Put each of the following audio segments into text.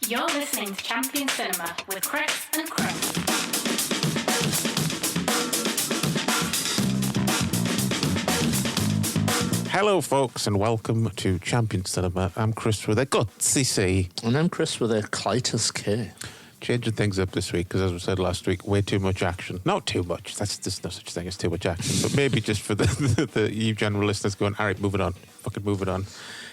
You're listening to Champion Cinema with Chris and Chris. Hello, folks, and welcome to Champion Cinema. I'm Chris with a gutsy C. And I'm Chris with a Clytus K. Changing things up this week, because as we said last week, way too much action. Not too much. There's no such thing as too much action. But maybe just for the you general listeners going, all right, moving on. Fucking moving on.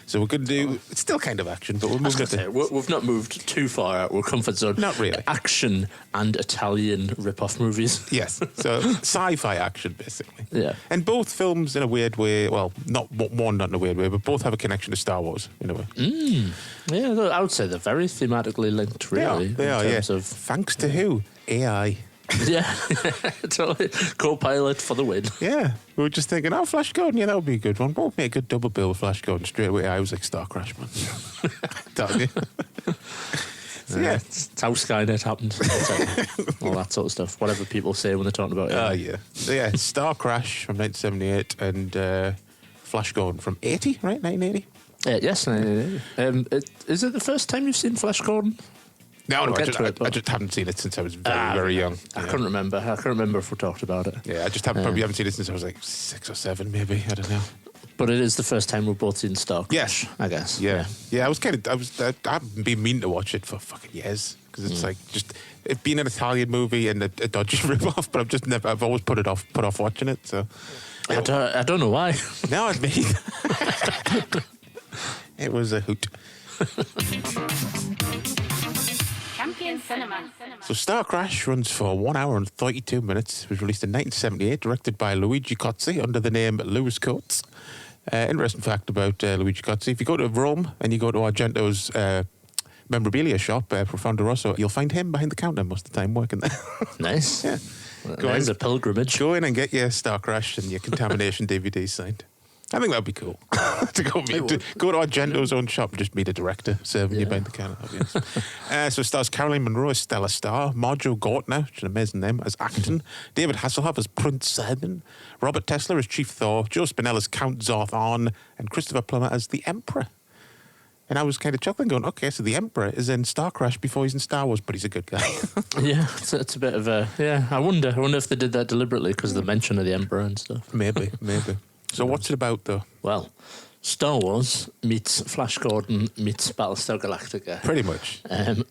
So we're going to do... It's still kind of action, but we're moving it. We've not moved too far out our comfort zone. Not really. Action and Italian rip-off movies. Yes. So sci-fi action, basically. Yeah. And both films, in a weird way... Well, not in a weird way, but both have a connection to Star Wars, in a way. Yeah, I would say they're very thematically linked, really. They are, in terms of... Thanks to who? AI. Yeah, totally. Co-pilot for the win. Yeah, we were just thinking, Flash Gordon, yeah, that would be a good one. We'll make a good double bill with Flash Gordon straight away. I was like, Starcrash, man. Telling you. So, yeah. It's how Skynet happened. All that sort of stuff. Whatever people say when they're talking about it. Oh, yeah. So, yeah, Starcrash from 1978 and Flash Gordon from 80, right? 1980? Yes, 1980. Is it the first time you've seen Flash Gordon? No, I just haven't seen it since I was very young. I couldn't remember. I can't remember if we talked about it. Yeah, I just probably haven't seen it since I was like 6 or 7, maybe. I don't know. But it is the first time we've both seen Starcrash. Yes, I guess. Yeah. I haven't been meaning to watch it for fucking years because it's like just it being an Italian movie and a dodgy rip-off. But I've always put off watching it. So I don't know why. No, it's me. It was a hoot. Champion Cinema. So Starcrash runs for 1 hour and 32 minutes. It was released in 1978, directed by Luigi Cozzi under the name Lewis Coates. Interesting fact about Luigi Cozzi. If you go to Rome and you go to Argento's memorabilia shop, Profondo Rosso, you'll find him behind the counter most of the time working there. Nice. Yeah. There's a pilgrimage. Go in and get your Starcrash and your Contamination DVD signed. I think that'd be cool to go to Argento's own shop and just meet a director serving you behind the counter. So it stars Caroline Munro as Stella Star, Marjo Gortner, which is an amazing name, as Acton, David Hasselhoff as Prince Sermon, Robert Tesler as Chief Thor, Joe Spinell as Count Zarth Arn, and Christopher Plummer as the Emperor. And I was kind of chuckling, going, okay, so the Emperor is in Starcrash before he's in Star Wars, but he's a good guy. Yeah, it's a bit of a... Yeah, I wonder if they did that deliberately because of the mention of the Emperor and stuff. Maybe. So what's it about, though? Well, Star Wars meets Flash Gordon meets Battlestar Galactica. Pretty much.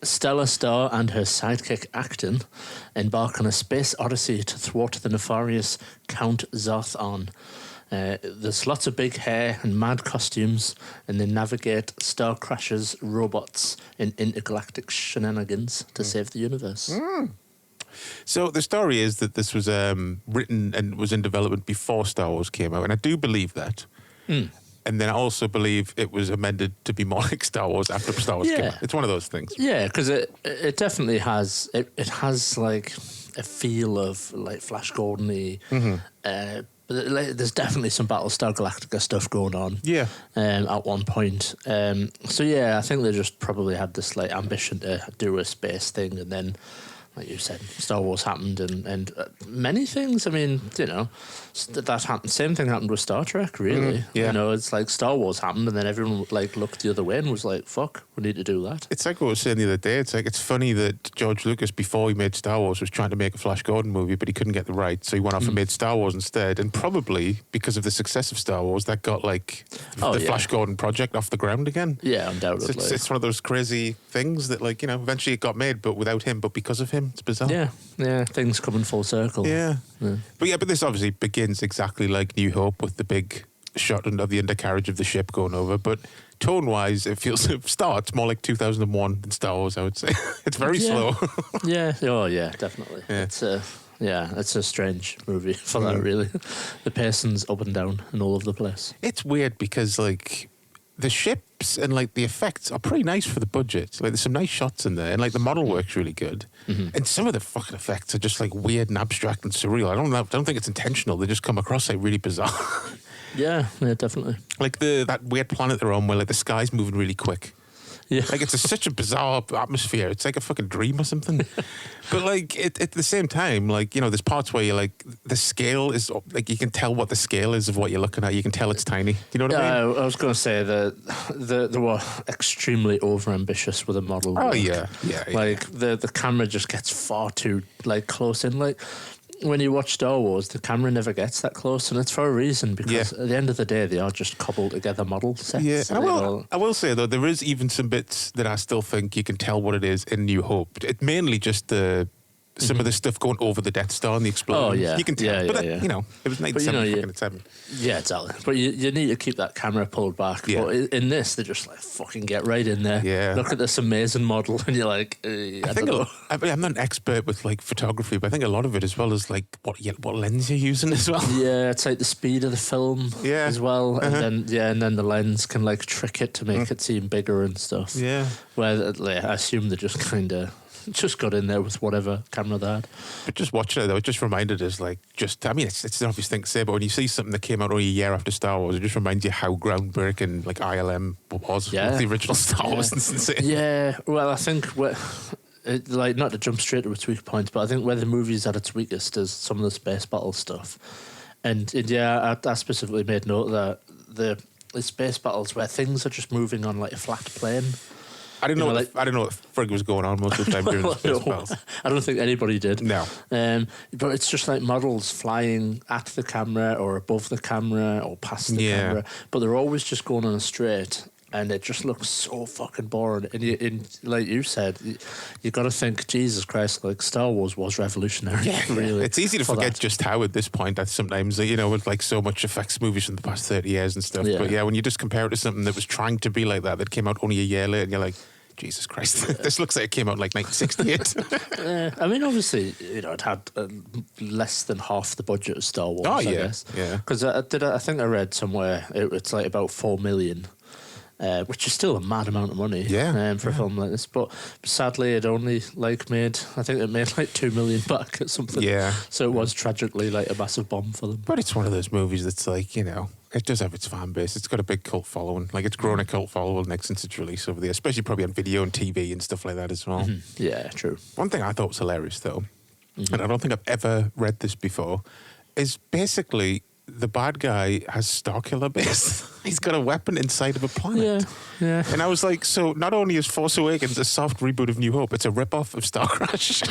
Stella Star and her sidekick Acton embark on a space odyssey to thwart the nefarious Count Zarth Arn. There's lots of big hair and mad costumes, and they navigate Star Crashers robots in intergalactic shenanigans to save the universe. So the story is that this was written and was in development before Star Wars came out, and I do believe that. And then I also believe it was amended to be more like Star Wars after Star Wars came out. It's one of those things. Yeah, because it definitely has... It has, like, a feel of, like, Flash Gordon-y. But there's definitely some Battlestar Galactica stuff going on. Yeah. At one point. So, yeah, I think they just probably had this, like, ambition to do a space thing, and then... Like you said, Star Wars happened and many things. I mean, that happened. Same thing happened with Star Trek, really. It's like Star Wars happened and then everyone like looked the other way and was like, fuck, we need to do that. It's like what I was saying the other day. It's like, it's funny that George Lucas, before he made Star Wars, was trying to make a Flash Gordon movie, but he couldn't get the rights, so he went off and made Star Wars instead. And probably because of the success of Star Wars, that got like the Flash Gordon project off the ground again. Yeah, undoubtedly. So it's one of those crazy things that, like, eventually it got made, but without him, but because of him. It's bizarre. Yeah, things coming full circle. Yeah. But this obviously begins exactly like New Hope with the big shot of the undercarriage of the ship going over, but tone-wise, it starts more like 2001 than Star Wars, I would say. It's very slow. Definitely. Yeah. It's a strange movie for that, really. The pacing's up and down and all over the place. It's weird because, like, the ships and like the effects are pretty nice for the budget. Like, there's some nice shots in there, and like the model work's really good. And some of the fucking effects are just like weird and abstract and surreal. I don't think it's intentional. They just come across like really bizarre. Yeah, definitely. Like that weird planet they're on where like the sky's moving really quick. Yeah. Like, it's such a bizarre atmosphere. It's like a fucking dream or something. But, like, at the same time, like, you know, there's parts where you're like, the scale is, like, you can tell what the scale is of what you're looking at. You can tell it's tiny. You know what I mean? I was going to say that they were extremely overambitious with the model. Oh, work. yeah. Like, the camera just gets far too, like, close in. Like, when you watch Star Wars, the camera never gets that close, and it's for a reason, because at the end of the day, they are just cobbled together model sets. Yeah, and I will say, though, there is even some bits that I still think you can tell what it is in New Hope. It's mainly just some of the stuff going over the Death Star and the explosion. Oh, yeah. You can tell. Yeah, but, yeah. You know, it was 1977. Yeah, exactly. But you need to keep that camera pulled back. Yeah. But in this, they just like fucking get right in there. Yeah. Look at this amazing model, and you're like, I don't know. I'm not an expert with like photography, but I think a lot of it as well is like what lens you're using as well. Yeah, it's like the speed of the film as well, and then the lens can like trick it to make it seem bigger and stuff. Yeah. Where like, I assume they just kind of just got in there with whatever camera they had. But just watching it though, it just reminded us I mean, it's an obvious thing to say, but when you see something that came out only a year after Star Wars, it just reminds you how groundbreaking like ILM was with the original Star Wars. It's insane. Yeah, well, I think like, not to jump straight to its weak points, but I think where the movie's at its weakest is some of the space battle stuff. And I specifically made note that the space battles where things are just moving on like a flat plane. I didn't know what frig was going on most of the time during the space battles. I don't think anybody did. No. But it's just like models flying at the camera or above the camera or past the camera. But they're always just going on a straight. And it just looks so fucking boring. And like you said, you got to think, Jesus Christ, like Star Wars was revolutionary. Yeah, really. It's easy to forget just how at this point that sometimes, you know, with like so much effects movies from the past 30 years and stuff. Yeah. But yeah, when you just compare it to something that was trying to be like that came out only a year later, and you're like, Jesus Christ, this looks like it came out like 1968. I mean, obviously, you know, it had less than half the budget of Star Wars. I guess. Yeah. Because I think I read somewhere it's like about 4 million. Which is still a mad amount of money for a film like this. But sadly, it only made 2 million back at something. Yeah. So it was tragically like a massive bomb for them. But it's one of those movies that's like, you know, it does have its fan base. It's got a big cult following. Like, it's grown a cult following since its release over there, especially probably on video and TV and stuff like that as well. Mm-hmm. Yeah, true. One thing I thought was hilarious, though, and I don't think I've ever read this before, is basically the bad guy has Starkiller base. He's got a weapon inside of a planet. Yeah. And I was like, so not only is Force Awakens a soft reboot of New Hope, it's a rip-off of Starcrash.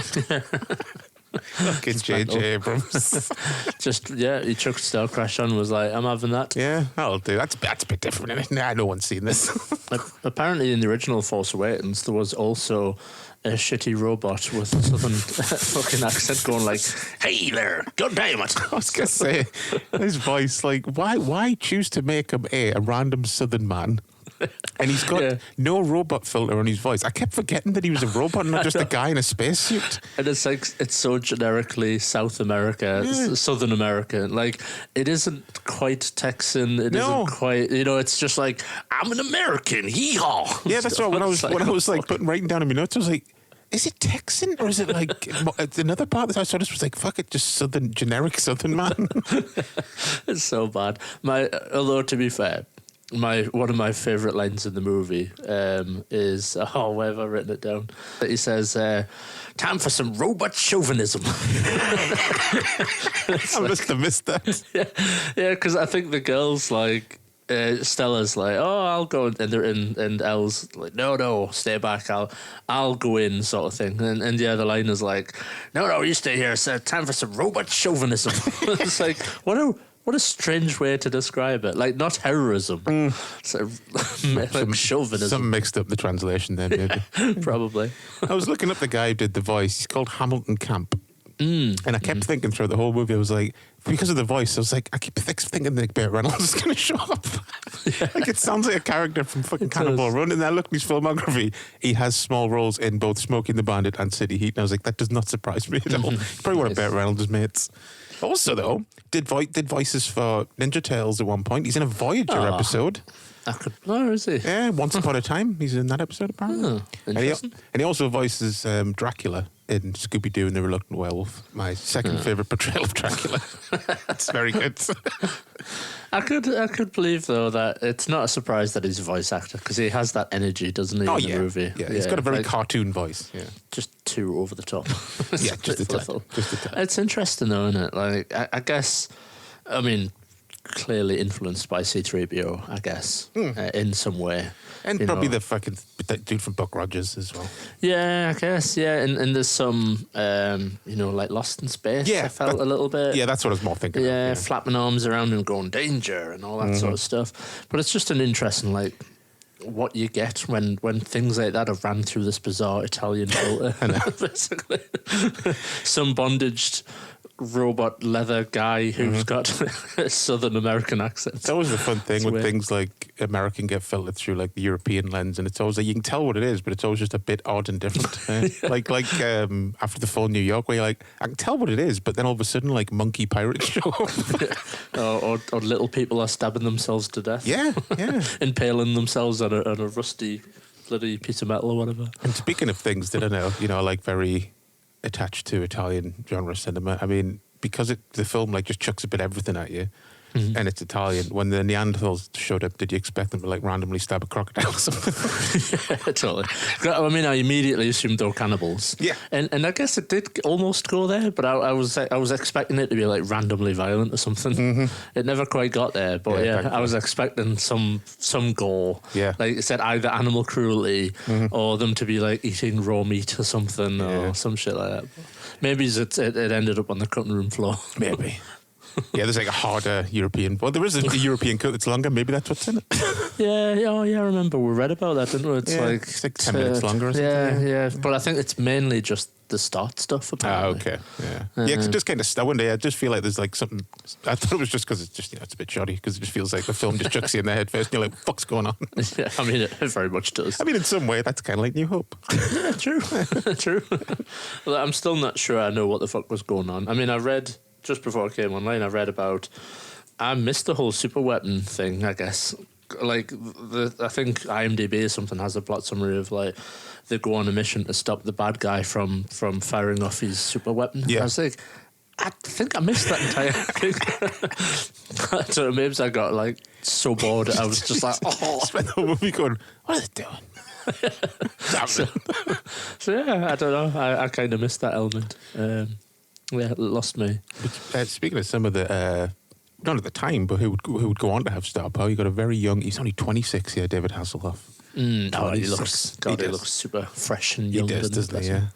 Fucking J.J. Abrams. He chucked Starcrash on and was like, I'm having that. Yeah, I'll do. That's a bit different, isn't it? Nah, no one's seen this. Apparently in the original Force Awakens, there was also a shitty robot with a southern fucking accent going like, hey there, God damn it. I was going to say, his voice, like, why choose to make him a random southern man? And he's got no robot filter on his voice. I kept forgetting that he was a robot, not just a guy in a spacesuit. And it's like, it's so generically South America, Southern America. Like, it isn't quite Texan. It isn't quite, you know, it's just like, I'm an American, hee-haw. Yeah, that's right. When I was writing down in my notes, I was like, is it Texan or is it like another part that I just was like, fuck it, just generic Southern man. It's so bad. Although to be fair, one of my favourite lines in the movie is where have I written it down? He says, "Time for some robot chauvinism." I must have missed that. Yeah, because I think the girls like. Stella's like, oh, I'll go, and Elle's like, no, stay back, I'll go in, sort of thing, and the line is like, no, you stay here. It's time for some robot chauvinism. It's like, what a strange way to describe it. Like, not terrorism, so, like chauvinism. Something mixed up the translation there, maybe. Probably. I was looking up the guy who did the voice. He's called Hamilton Camp. And I kept thinking throughout the whole movie, I was like, because of the voice, I was like, I keep thinking that Burt Reynolds is going to show up. Like, it sounds like a character from fucking Cannonball Run. And then I looked at his filmography. He has small roles in both Smokey and the Bandit and City Heat. And I was like, that does not surprise me at all. Probably one of Burt Reynolds' mates. Also, though, did voices for Ninja Turtles at one point. He's in a Voyager episode. Oh, is he? Yeah, Once Upon a Time. He's in that episode, apparently. Oh, interesting. And he also voices Dracula in Scooby-Doo and the Reluctant Werewolf. My second favourite portrayal of Dracula. It's very good. I could believe, though, that it's not a surprise that he's a voice actor, because he has that energy, doesn't he, in the movie? Yeah, he's got a very cartoon voice. Yeah. Just too over the top. Yeah, just a tad. It's interesting, though, isn't it? Like, I guess, I mean, clearly influenced by C-3PO, I guess, in some way. And probably the fucking dude from Buck Rogers as well. Yeah, I guess, yeah. And there's some, like Lost in Space, yeah, I felt a little bit. Yeah, that's what I was more thinking of. Yeah, flapping arms around and going, danger, and all that sort of stuff. But it's just an interesting, like, what you get when things like that are ran through this bizarre Italian filter. Basically. Some bondaged robot leather guy who's got a Southern American accent. It's always the fun thing when things like American get filtered through like the European lens, and it's always like you can tell what it is, but it's always just a bit odd and different. Like After the Fall in New York, where you're like, I can tell what it is, but then all of a sudden like monkey pirates show up. or little people are stabbing themselves to death. Yeah. Impaling themselves on a rusty bloody piece of metal or whatever. And speaking of things that I know, like very attached to Italian genre cinema. I mean, because the film like just chucks a bit of everything at you, and it's Italian. When the Neanderthals showed up, did you expect them to like randomly stab a crocodile or something? Yeah, totally. I mean, I immediately assumed they were cannibals. Yeah, and I guess it did almost go there, but I was expecting it to be like randomly violent or something. It never quite got there, but I was expecting some gore. Yeah, like it said, either animal cruelty or them to be like eating raw meat or something or some shit like that. Maybe it ended up on the cutting room floor. Maybe. Yeah, there's like a harder European. Well, there is a European cut that's longer. Maybe that's what's in it. Yeah. I remember we read about that, didn't we? It's like 10 minutes longer or something. Yeah. But I think it's mainly just the start stuff, apparently. Okay. Yeah. Because it just kind of, one day I just feel like there's like something. I thought it was just because it's just, it's a bit shoddy, because it just feels like the film just chucks you in the head first and you're like, what the fuck's going on? Yeah, I mean, it very much does. I mean, in some way, that's kind of like New Hope. Yeah, true. True. Well, I'm still not sure I know what the fuck was going on. I mean, I read, just before I came online, I read about, I missed the whole super weapon thing, I guess. Like, I think IMDb or something has a plot summary of, like, they go on a mission to stop the bad guy from firing off his super weapon. Yeah. I was like, I think I missed that entire thing. I don't know, maybe I got, like, so bored I was just like, oh. Spent the whole movie going, what are they doing? So yeah, I don't know. I kind of missed that element. Yeah, it lost me. But, speaking of some of the, not at the time, but who would go on to have star power, you got a very young, he's only 26 here, David Hasselhoff. Oh, he looks super fresh and young. He does, doesn't he? Yeah.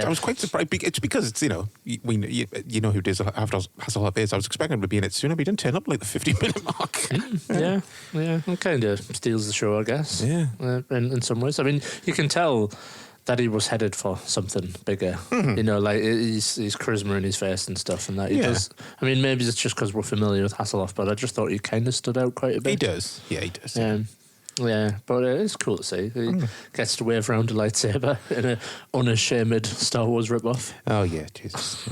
I was quite surprised. It's because it's, you know who Hasselhoff is. I was expecting him to be in it sooner, but he didn't turn up like the 50-minute mark. Yeah. It kind of steals the show, I guess. Yeah. In some ways. I mean, you can tell that he was headed for something bigger. You know, like his charisma in his face and stuff, and that he does. I mean, maybe it's just because we're familiar with Hasselhoff, but I just thought he kind of stood out quite a bit. He does. Yeah, he does. Yeah, but it's cool to see. He gets to wave around a lightsaber in an unashamed Star Wars ripoff. Oh, yeah, Jesus.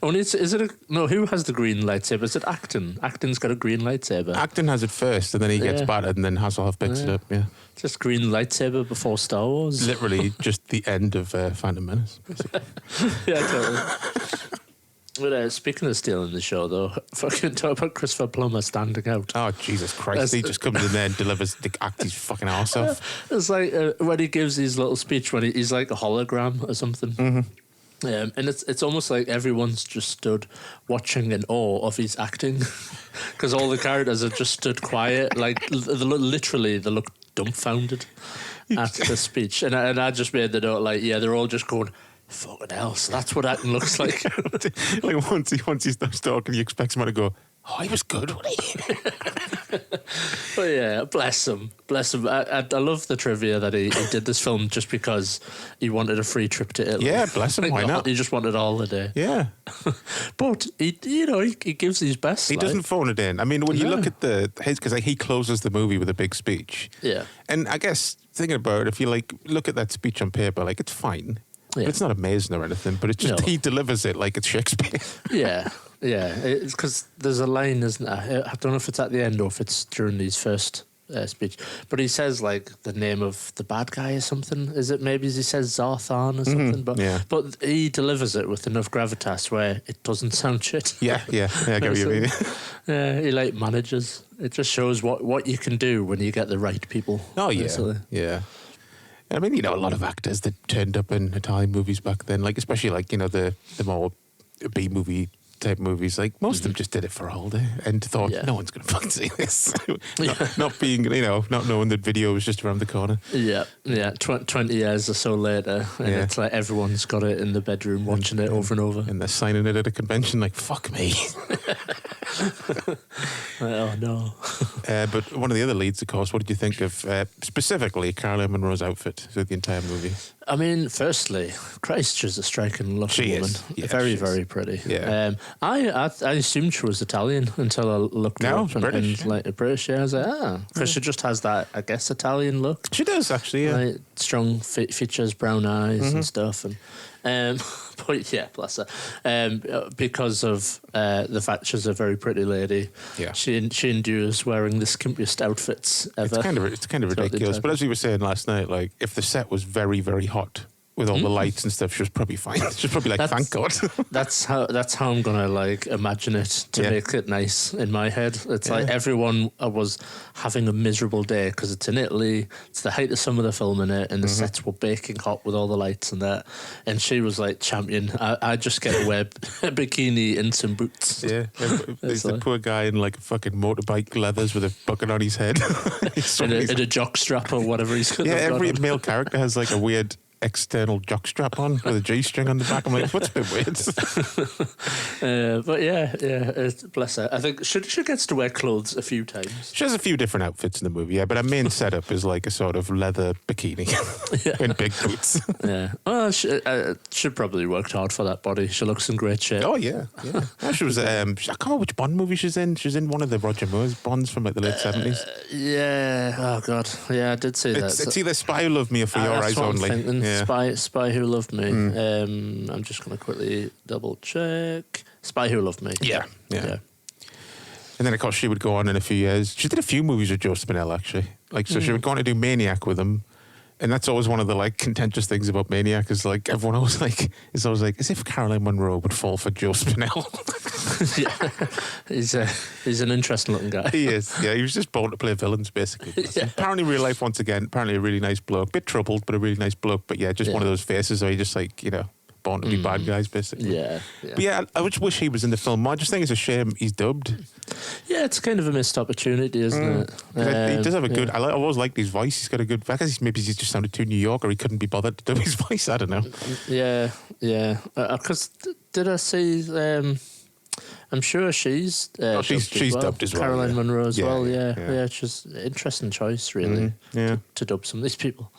Only who has the green lightsaber? Is it Acton? Acton's got a green lightsaber. Acton has it first, and then he gets battered, and then Hasselhoff picks it up, Just green lightsaber before Star Wars. Literally just the end of Phantom Menace, basically. Yeah, totally. But speaking of stealing the show, though, fucking talk about Christopher Plummer standing out. Oh, Jesus Christ. He just comes in there and delivers the act his fucking arse off. It's like when he gives his little speech when he's like a hologram or something. And it's almost like everyone's just stood watching in awe of his acting, because all the characters are just stood quiet. Like, literally, they look dumbfounded at the speech. And I just made the note, like, they're all just going, fucking hell, so that's what acting looks like. Like once he stops talking, you expect someone to go, oh, he was good, wasn't he? But yeah, bless him. I love the trivia that he did this film just because he wanted a free trip to Italy. Yeah, bless him. Why not? He just wanted a holiday. Yeah. But he gives his best. He doesn't phone it in. I mean, when you look at because he closes the movie with a big speech. Yeah. And I guess thinking about it, if you like look at that speech on paper, like it's fine. Yeah. It's not amazing or anything, but it's just he delivers it like it's Shakespeare. Yeah. It's because there's a line, isn't there? I don't know if it's at the end or if it's during these first speech, but he says like the name of the bad guy or something. Is it maybe he says Zarthan or something? But he delivers it with enough gravitas where it doesn't sound shit. Yeah, I get what you mean. Yeah, he like manages. It just shows what you can do when you get the right people. Oh yeah, basically. yeah. I mean, a lot of actors that turned up in Italian movies back then, like especially like the more B movie type movies, like most of them just did it for a holiday and thought no one's going to fucking see this. not being, not knowing that video was just around the corner. Yeah. 20 years or so later, and it's like everyone's got it in the bedroom watching it over and over. And they're signing it at a convention like, fuck me. Oh, no. But one of the other leads, of course, what did you think of specifically Caroline Munro's outfit through the entire movie? I mean, firstly, Christ, she's a striking looking woman. Yeah, very pretty. Yeah. I assumed she was Italian until I looked her up British. and like British. Yeah, I was like, because she just has that, I guess, Italian look. She does actually. Yeah. Like, strong features, brown eyes and stuff, and but yeah, bless her. Because of the fact she's a very pretty lady. Yeah. She endures wearing the skimpiest outfits ever. It's kind of ridiculous. But as we were saying last night, like if the set was very, very hot with all the lights and stuff, she was probably fine. She was probably like, thank God. That's how I'm gonna like imagine it to make it nice in my head. It's like everyone was having a miserable day because it's in Italy. It's the height of summer they're filming it, and the sets were baking hot with all the lights and that. And she was like champion. I just get to wear a bikini and some boots. Yeah, there's the poor guy in like fucking motorbike leathers with a bucket on his head, and a jock strap or whatever he's got. Yeah, every male character has like a weird external jock strap on with a G-string on the back. I'm like, what's a bit weird? But bless her. I think she gets to wear clothes a few times. She has a few different outfits in the movie, but her main setup is like a sort of leather bikini and big boots. Yeah. Well, she probably worked hard for that body. She looks in great shape. Oh, yeah. She was, I can't remember which Bond movie she's in. She's in one of the Roger Moore's Bonds from like the late 70s. Yeah. Oh, God. Yeah, I did see that. It's either Spy Who Loved Me or For Your Eyes Only. Yeah. Spy Who Loved Me. I'm just going to quickly double check. Spy Who Loved Me. Yeah. And then, of course, she would go on in a few years. She did a few movies with Joe Spinell, actually. Like, so she would go on to do Maniac with him. And that's always one of the like contentious things about Maniac is like everyone always like is always like as if Caroline Munro would fall for Joe Spinell. He's an interesting looking guy. He is. Yeah, he was just born to play villains basically. Apparently, real life once again. Apparently, a really nice bloke, bit troubled, but a really nice bloke. But yeah, just one of those faces where he just like born to be bad guys basically. Yeah. But yeah, I just wish he was in the film. I just think it's a shame he's dubbed. Yeah, it's kind of a missed opportunity, isn't it? He does have a good. I always liked his voice. He's got a good. I guess maybe he just sounded too New York, or he couldn't be bothered to do his voice. I don't know. Yeah. Because did I see? I'm sure she's she's dubbed as well. Caroline Munro as well. Yeah. Yeah, she's an interesting choice, really. To dub some of these people.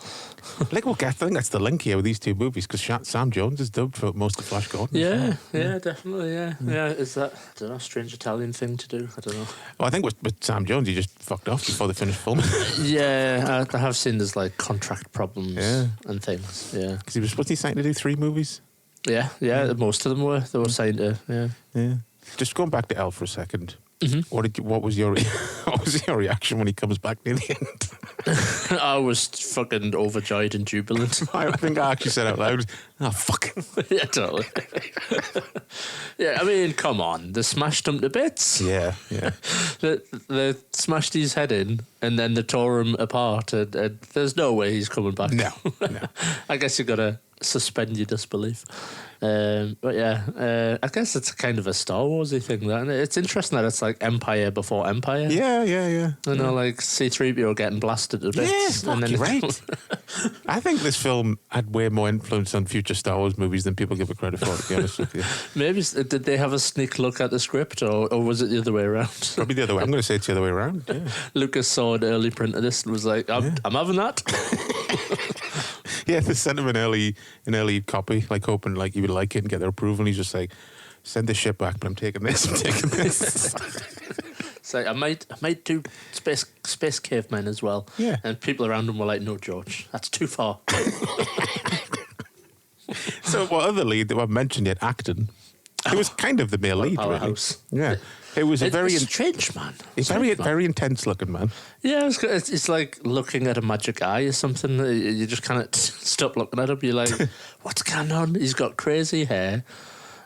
Like, I think that's the link here with these two movies because Sam Jones is dubbed for most of Flash Gordon. Yeah, definitely. Yeah. Is that a strange Italian thing to do? I don't know. Well, I think with Sam Jones, he just fucked off before they finished filming. Yeah, I have seen there's like contract problems and things. Yeah, because wasn't he signed to do 3 movies? Yeah. Most of them were. They were signed to. Yeah. Just going back to Elle for a second. What was your reaction when he comes back near the end? I was fucking overjoyed and jubilant. I think I actually said out loud, "Oh fuck!" Yeah, totally. Yeah, I mean, come on, they smashed him to bits. Yeah. They smashed his head in, and then they tore him apart, and there's no way he's coming back. No. I guess you gotta suspend your disbelief. But yeah, I guess it's kind of a Star Warsy thing. That it's interesting that it's like Empire before Empire. Yeah. You know, like C-3PO getting blasted to bits. Yeah, you're right. I think this film had way more influence on future Star Wars movies than people give it credit for, to be honest with you. Maybe did they have a sneak look at the script, or was it the other way around? Probably the other way. I'm going to say it's the other way around. Yeah. Lucas saw an early print of this and was like, I'm having that. Yeah, they sent him an early copy, like hoping like he would like it and get their approval. And he's just like, send this shit back, but I'm taking this. So I might do Space Cavemen as well. Yeah. And people around him were like, no, George, that's too far. So what other lead that I've mentioned yet, Acton. Who was kind of the male lead, really. Powerhouse. Yeah. It was a very strange man. very intense looking man. Yeah, it's like looking at a magic eye or something. You just can't stop looking at him. You're like, what's going on? He's got crazy hair.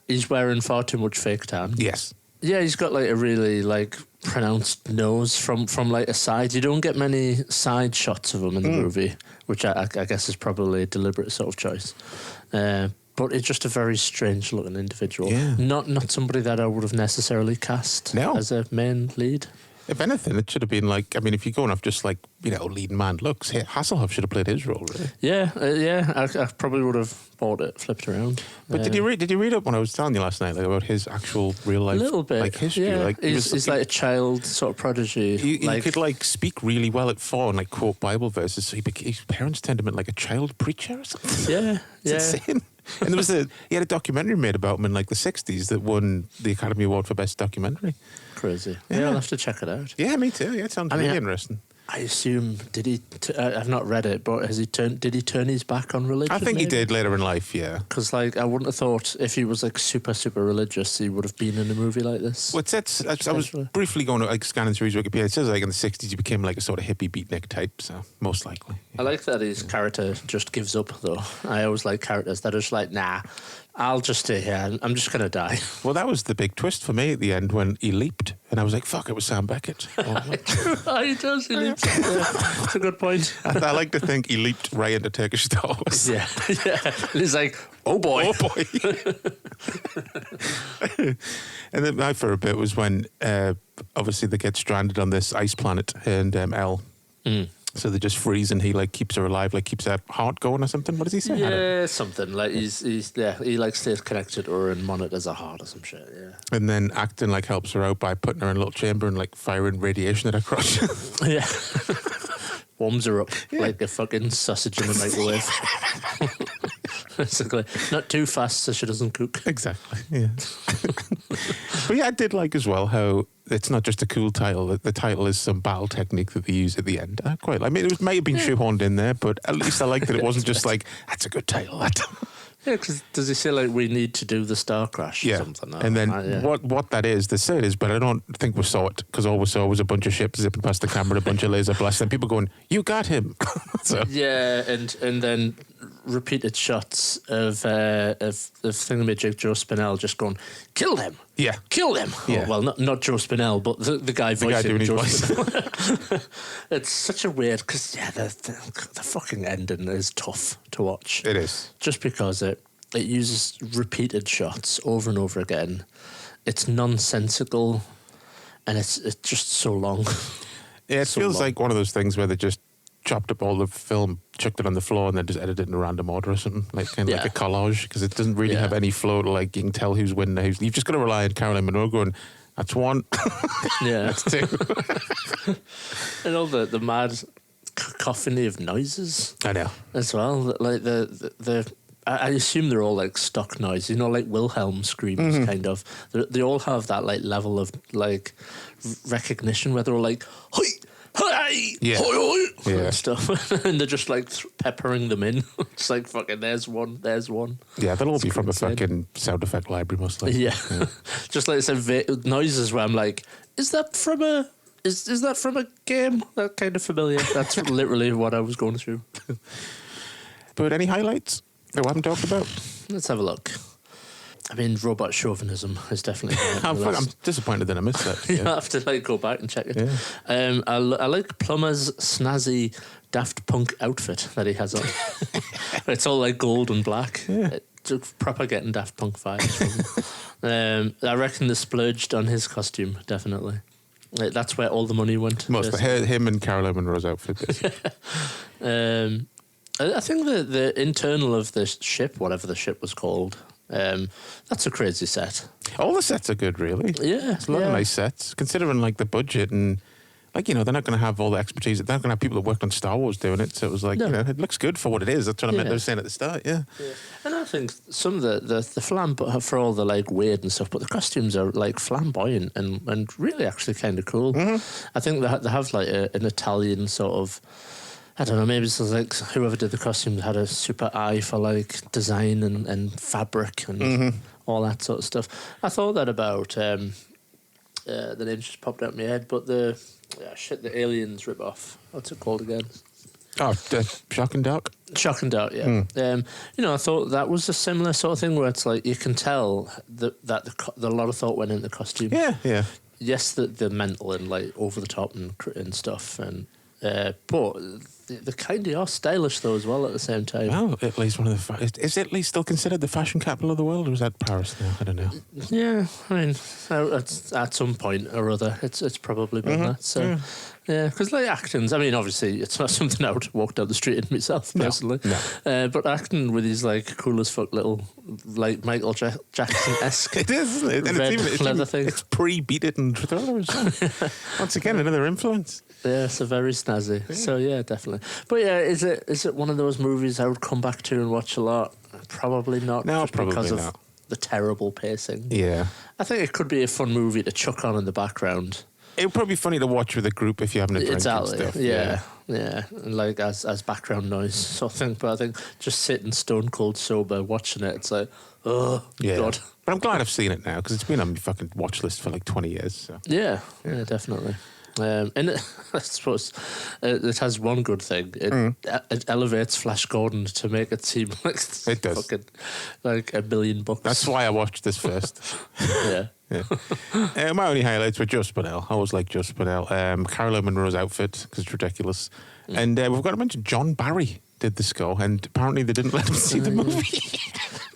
He's wearing far too much fake tan. Yes. Yeah, he's got like a really like pronounced nose from like a side. You don't get many side shots of him in the movie, which I guess is probably a deliberate sort of choice. But it's just a very strange looking individual. Yeah. Not somebody that I would have necessarily cast as a main lead. If anything, it should have been like, I mean, if you're going off just like, leading man looks, Hasselhoff should have played his role, really. Yeah, I probably would have bought it, flipped around. But did you read up when I was telling you last night about his actual real life, little bit, like history? Yeah. Like he's like a child sort of prodigy. He could like speak really well at 4 and like quote Bible verses. So his parents turned him into like a child preacher or something. Yeah, it's insane. And he had a documentary made about him in like the 60s that won the Academy Award for Best Documentary. Crazy. Yeah, I'll have to check it out. Yeah, me too. Yeah, it sounds really interesting. I assume, did he? I've not read it, but did he turn his back on religion? I think he did later in life. Yeah, because like I wouldn't have thought if he was like super religious, he would have been in a movie like this. Well, I was briefly going to like scanning through his Wikipedia. It says like in the 60s he became like a sort of hippie beatnik type. So most likely. Yeah. I like that his character just gives up though. I always like characters that are just like, nah, I'll just stay here. I'm just gonna die. Well, that was the big twist for me at the end when he leaped, and I was like, "Fuck!" It was Sam Beckett. He does. He leaps. That's a good point. I like to think he leaped right into Turkish Star Wars. Yeah. He's like, "Oh boy, oh boy." And then my favorite bit was when obviously they get stranded on this ice planet, and Elle. So they just freeze, and he like keeps her alive, like keeps her heart going or something. What does he say? Yeah, something like he like stays connected to her and monitors her heart or some shit. Yeah. And then Acton like helps her out by putting her in a little chamber and like firing radiation at her crotch. Yeah. Warms her up like a fucking sausage in a microwave. Basically, not too fast so she doesn't cook. Exactly. Yeah. But yeah, I did like as well how it's not just a cool title. The title is some battle technique that they use at the end. I quite. I mean, it might have been shoehorned in there, but at least I liked that it wasn't just like that's a good title. Yeah, because does he say like we need to do the Starcrash or something? And then what that is, they say it is, but I don't think we saw it because all we saw was a bunch of ships zipping past the camera, a bunch of laser blasts, and people going, "You got him!" So. Yeah, and then repeated shots of thingamajig Joe Spinell just going, "Kill them!" Yeah, kill them. Yeah. Oh, well, not Joe Spinell, but the guy voicing doing Joe his voice. Spinell. It's such a weird because the fucking ending is tough to watch. It is just because it uses repeated shots over and over again. It's nonsensical, and it's just so long. Yeah, it feels like one of those things where they just chopped up all the film, chucked it on the floor, and then just edited it in a random order or something, like kind of like a collage, because it doesn't really have any flow to like you can tell who's winning. You've just got to rely on Caroline Munro going, "That's one, that's two," and all the mad cacophony of noises. I know as well. Like the I assume they're all like stock noise, like Wilhelm screams, kind of. They all have that like level of like recognition where they're all like, "Hi, hi, hoi, hoi," and stuff, and they're just like peppering them in. It's like fucking, there's one. Yeah, they'll all be from a fucking sound effect library, most likely. Yeah. Just like some noises where I'm like, is that from a game? That kind of familiar. That's literally what I was going through. But any highlights that we haven't talked about? Let's have a look. I mean, robot chauvinism is definitely. I'm disappointed that I missed that. You have to like go back and check it. Yeah. I like Plummer's snazzy Daft Punk outfit that he has on. It's all like gold and black. Yeah. It's proper getting Daft Punk vibes from him. I reckon they splurged on his costume, definitely. Like, that's where all the money went. Mostly him and Caroline Munro's outfit. I think the internal of the ship, whatever the ship was called, that's a crazy set. All the sets are good, really. Yeah. It's a lot of nice sets, considering like the budget and like, they're not going to have all the expertise. They're not going to have people that worked on Star Wars doing it. So it was like, it looks good for what it is. That's what I was saying at the start, yeah. And I think some of the flamboyant, for all the like weird and stuff, but the costumes are like flamboyant and really actually kind of cool. Mm-hmm. I think they have like an Italian sort of I don't know, maybe it's like whoever did the costumes had a super eye for like design and fabric and all that sort of stuff. I thought that about the name just popped out in my head, but the Aliens rip-off. What's it called again? Oh, Shock and Dark? Shock and Dark, yeah. I thought that was a similar sort of thing where it's like you can tell that a lot of thought went into the costume. Yeah. Yes, the mental and like over the top and stuff, and but they kind of are stylish though as well at the same time. Well, Italy's one of the is Italy still considered the fashion capital of the world, or is that Paris now? I don't know. Yeah, I mean, at some point or other, it's probably been that. So. Yeah, because like acting's, I mean, obviously it's not something I would walk down the street in myself personally. No. But acting with his like cool as fuck little like Michael Jackson-esque it is, isn't it? And red leather thing. It's pre-Beat It and Thriller as well. Once again, another influence. Yeah, it's a very snazzy. Yeah. So yeah, definitely. But yeah, is it one of those movies I would come back to and watch a lot? Probably not. No, just probably because not. of the terrible pacing. Yeah. I think it could be a fun movie to chuck on in the background. It would probably be funny to watch with a group if you're having a drink and stuff. Yeah. Like as background noise sort of thing. But I think just sitting stone cold sober watching it, it's like, oh, God. But I'm glad I've seen it now because it's been on my fucking watch list for like 20 years. So. Yeah, definitely. And I suppose it has one good thing. It elevates Flash Gordon to make it seem like it does. Fucking, like $1 billion. That's why I watched this first. Yeah. My only highlights were Joe Spinell. I always like Joe Spinell. Caroline Munro's outfit because it's ridiculous. And we've got to mention John Barry did the score, and apparently they didn't let him see the movie.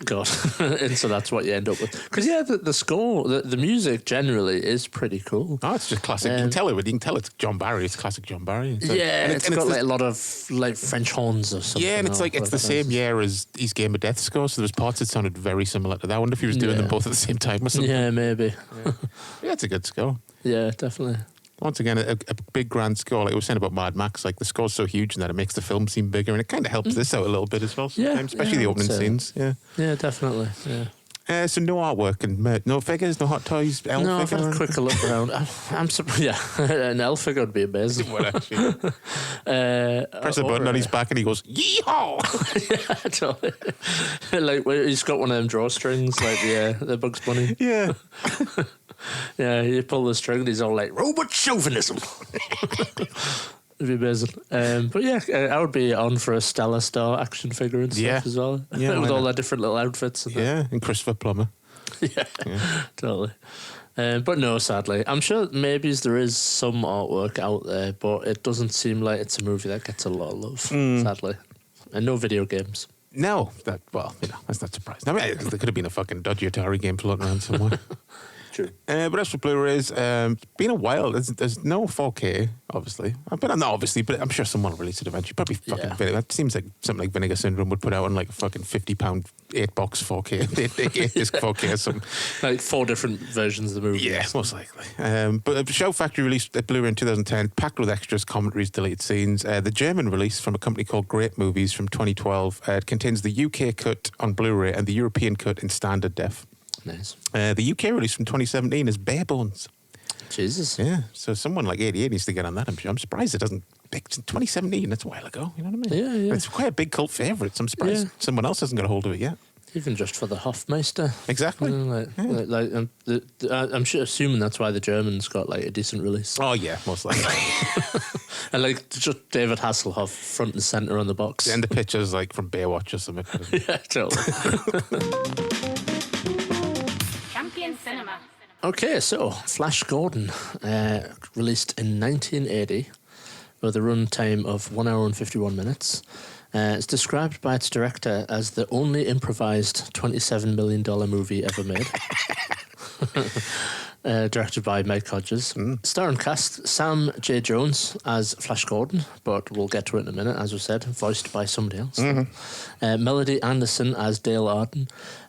God. And so that's what you end up with. Because, the score, the music generally is pretty cool. Oh, it's just classic. You can tell it's John Barry. It's classic John Barry. So, it's got like a lot of like French horns or something. Yeah, and it's the same year as his Game of Death score, so there's parts that sounded very similar to that. I wonder if he was doing them both at the same time or something. Yeah, maybe. Yeah, it's a good score. Yeah, definitely. Once again, a big grand score. Like I was saying about Mad Max, like the score's so huge that it makes the film seem bigger, and it kind of helps this out a little bit as well sometimes, especially the opening scenes. Yeah, definitely. Yeah. So no artwork and no figures, no hot toys, figure. I've had a quick look around. I'm surprised. Yeah, an elf figure would be amazing. Well, actually. Press a button on his back and he goes, yeehaw! Yeah, totally. Like he's got one of them drawstrings, like the Bugs Bunny. Yeah. Yeah, you pull the string and he's all like, robot chauvinism. It'd be amazing. But yeah, I would be on for a Stellar Star action figure and stuff as well. Yeah, with all their different little outfits. And Christopher Plummer. Yeah, totally. But no, sadly. I'm sure maybe there is some artwork out there, but it doesn't seem like it's a movie that gets a lot of love, sadly. And no video games. No, that's not surprising. I mean, there could have been a fucking dodgy Atari game floating around somewhere. True. But as for Blu-rays, it's been a while. There's no 4K, obviously. But I'm sure someone will release it eventually. Probably fucking that seems like something like Vinegar Syndrome would put out on like a fucking £50 8-box 4K, 8-disc 4K or something. Like 4 different versions of the movie. Yeah, most likely. But Show Factory released a Blu-ray in 2010, packed with extras, commentaries, deleted scenes. The German release from a company called Great Movies from 2012 contains the UK cut on Blu-ray and the European cut in standard def. Nice. The UK release from 2017 is Bare Bones. Jesus. Yeah, so someone like 88 needs to get on that, I'm sure. I'm surprised it doesn't... It's 2017, that's a while ago, you know what I mean? Yeah. It's quite a big cult favourite, so I'm surprised someone else hasn't got a hold of it yet. Even just for the Hofmeister. Exactly. I'm assuming that's why the Germans got like a decent release. Oh, yeah, most likely. And like just David Hasselhoff front and centre on the box. And the picture's like from Baywatch or something. Yeah, totally. Champion Cinema. Okay, so Flash Gordon, released in 1980 with a run time of 1 hour and 51 minutes. It's described by its director as the only improvised $27 million movie ever made. Directed by Mike Hodges. Starring cast Sam J. Jones as Flash Gordon, but we'll get to it in a minute, as we said, voiced by somebody else. Melody Anderson as Dale Arden.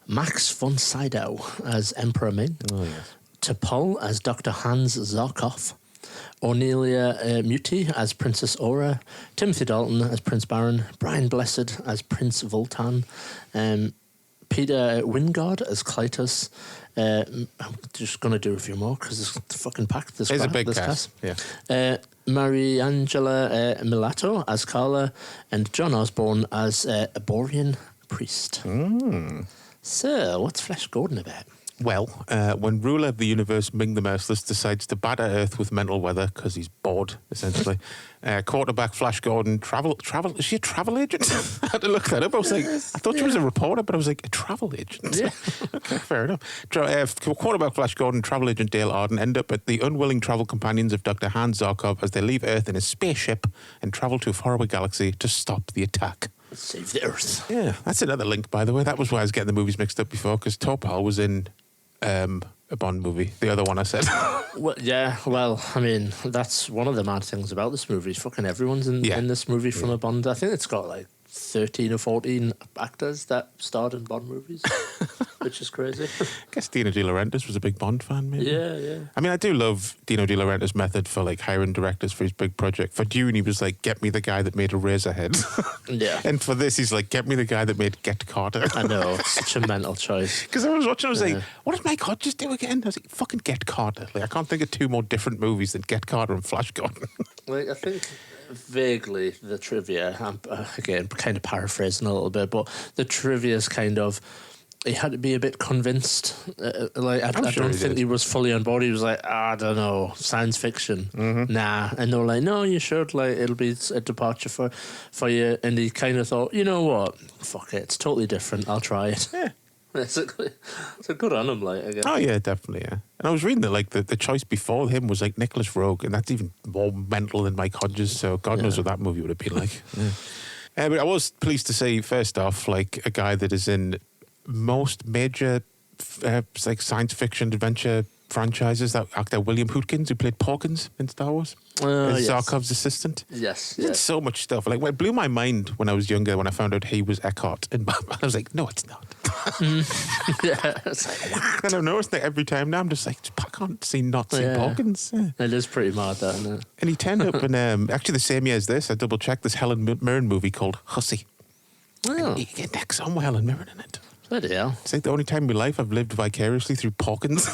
Max von Sydow as Emperor Ming. Oh, yes. T'Pol as Dr. Hans Zarkov. Ornelia Muti as Princess Aura. Timothy Dalton as Prince Baron. Brian Blessed as Prince Voltan. Peter Wingard as Clytus. I'm just going to do a few more because it's fucking packed. It's a big cast. Yeah. Mariangela Milato as Carla, and John Osborne as a Borean priest. So, what's Flash Gordon about? Well, when ruler of the universe, Ming the Merciless, decides to batter Earth with mental weather because he's bored, essentially, quarterback Flash Gordon, is she a travel agent? I had to look that up. I was like, I thought she was a reporter, but I was like, a travel agent? Yeah. Okay, fair enough. Quarterback Flash Gordon, travel agent Dale Arden end up at the unwilling travel companions of Dr. Hans Zarkov as they leave Earth in a spaceship and travel to a faraway galaxy to stop the attack. Save the Earth. Yeah, that's another link, by the way. That was why I was getting the movies mixed up before, because Topal was in a Bond movie. The other one I said. Well, I mean, that's one of the mad things about this movie. Fucking everyone's in this movie from a Bond. I think it's got like 13 or 14 actors that starred in Bond movies, which is crazy. I guess Dino De Laurentiis was a big Bond fan, maybe. Yeah. I mean, I do love Dino De Laurentiis' method for like hiring directors for his big project. For Dune, he was like, get me the guy that made Eraserhead. Yeah. And for this, he's like, get me the guy that made Get Carter. I know, it's such a mental choice. Because I was watching, I was like, what did Mike Hodges do again? I was like, fucking Get Carter. Like, I can't think of two more different movies than Get Carter and Flash Gordon. Like, I think vaguely the trivia, I'm again kind of paraphrasing a little bit, but the trivia is kind of, he had to be a bit convinced. I don't think he was fully on board. He was like, I don't know, science fiction. Nah. And they were like, no, you should. Like, it'll be a departure for you. And he kind of thought, you know what? Fuck it. It's totally different. I'll try it. Yeah. Basically. So good on him, like, I guess. Oh, yeah, definitely, yeah. And I was reading that, like, the choice before him was, like, Nicholas Rogue, and that's even more mental than Mike Hodges, so God knows what that movie would have been like. But I was pleased to see, first off, like, a guy that is in most major, like, science fiction adventure franchises, that actor William Hootkins, who played Porkins in Star Wars. Yes. Zarkov's assistant. Yes. He did so much stuff. Like, it blew my mind when I was younger when I found out he was Eckhart in Batman. I was like, no, it's not. Yeah. It's like, what? I don't know. It's like every time now I'm just like, I can't see not seeing Porkins. Yeah. It is pretty mad, that, isn't it? And he turned up in actually the same year as this. I double checked this Helen Mirren movie called Hussy. Oh. You get next on with Helen Mirren in it. Bloody hell. It's like the only time in my life I've lived vicariously through Porkins.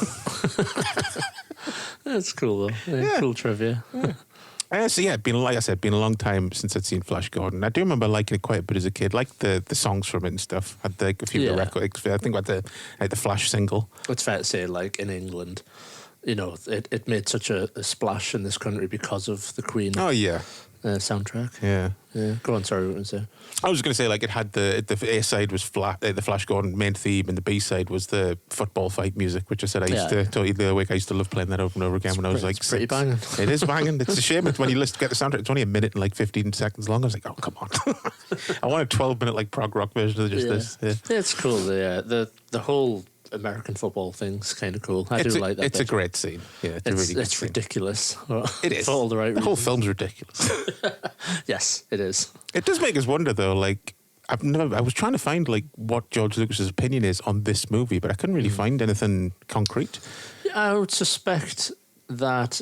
That's cool, though. Yeah. Cool trivia. Yeah. So yeah, like I said, been a long time since I'd seen Flash Gordon. I do remember liking it quite a bit as a kid. Liked the songs from it and stuff. Had a few of the records. I think about the Flash single. It's fair to say, like, in England, you know, it made such a splash in this country because of the Queen. Oh yeah. Soundtrack. Yeah. Go on, sorry, what was it? I was going to say, like, it had the A side was the Flash Gordon main theme, and the B side was the football fight music, which I said I used to tell you the other week. I used to love playing that over and over again when I was like, it's pretty banging. It is banging. It's a shame when you get the soundtrack. It's only a minute and like 15 seconds long. I was like, oh come on! I want a 12-minute like prog rock version of just this. Yeah. It's cool. The whole American football thing's kind of cool. I do like that. It's a great scene. Yeah, it's ridiculous. It is. For all the right reasons. The whole film's ridiculous. Yes, it is. It does make us wonder, though. Like, I was trying to find like what George Lucas's opinion is on this movie, but I couldn't really find anything concrete. I would suspect that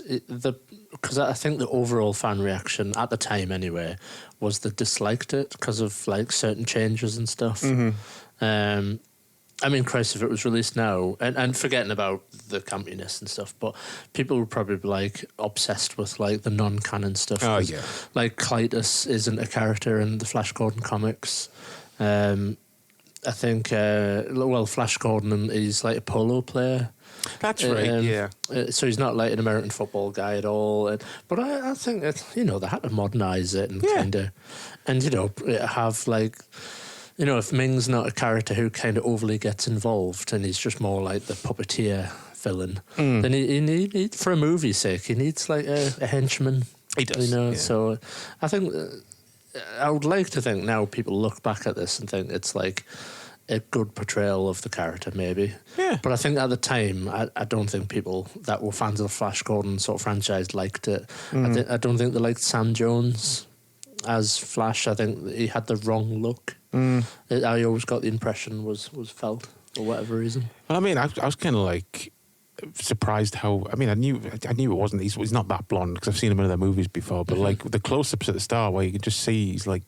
because I think the overall fan reaction at the time, anyway, was they disliked it because of like certain changes and stuff. I mean, Christ, if it was released now, and forgetting about the campiness and stuff, but people would probably be like obsessed with like the non-canon stuff. Oh yeah, like Clytus isn't a character in the Flash Gordon comics. I think Flash Gordon is like a polo player. That's right. Yeah. So he's not like an American football guy at all. But I think that, you know, they had to modernise it and kind of, and you know, have like. You know, if Ming's not a character who kind of overly gets involved and he's just more like the puppeteer villain, then he need, for a movie's sake, he needs like a henchman. He does. You know, yeah. so I think I would like to think now people look back at this and think it's like a good portrayal of the character, maybe. Yeah. But I think at the time, I don't think people that were fans of the Flash Gordon sort of franchise liked it. I don't think they liked Sam Jones as Flash. I think he had the wrong look. I always got the impression was felt for whatever reason. Well, I mean, I was kind of like surprised how. I mean, I knew it wasn't. He's not that blonde because I've seen him in other movies before. But like the close-ups at the start, where you can just see he's like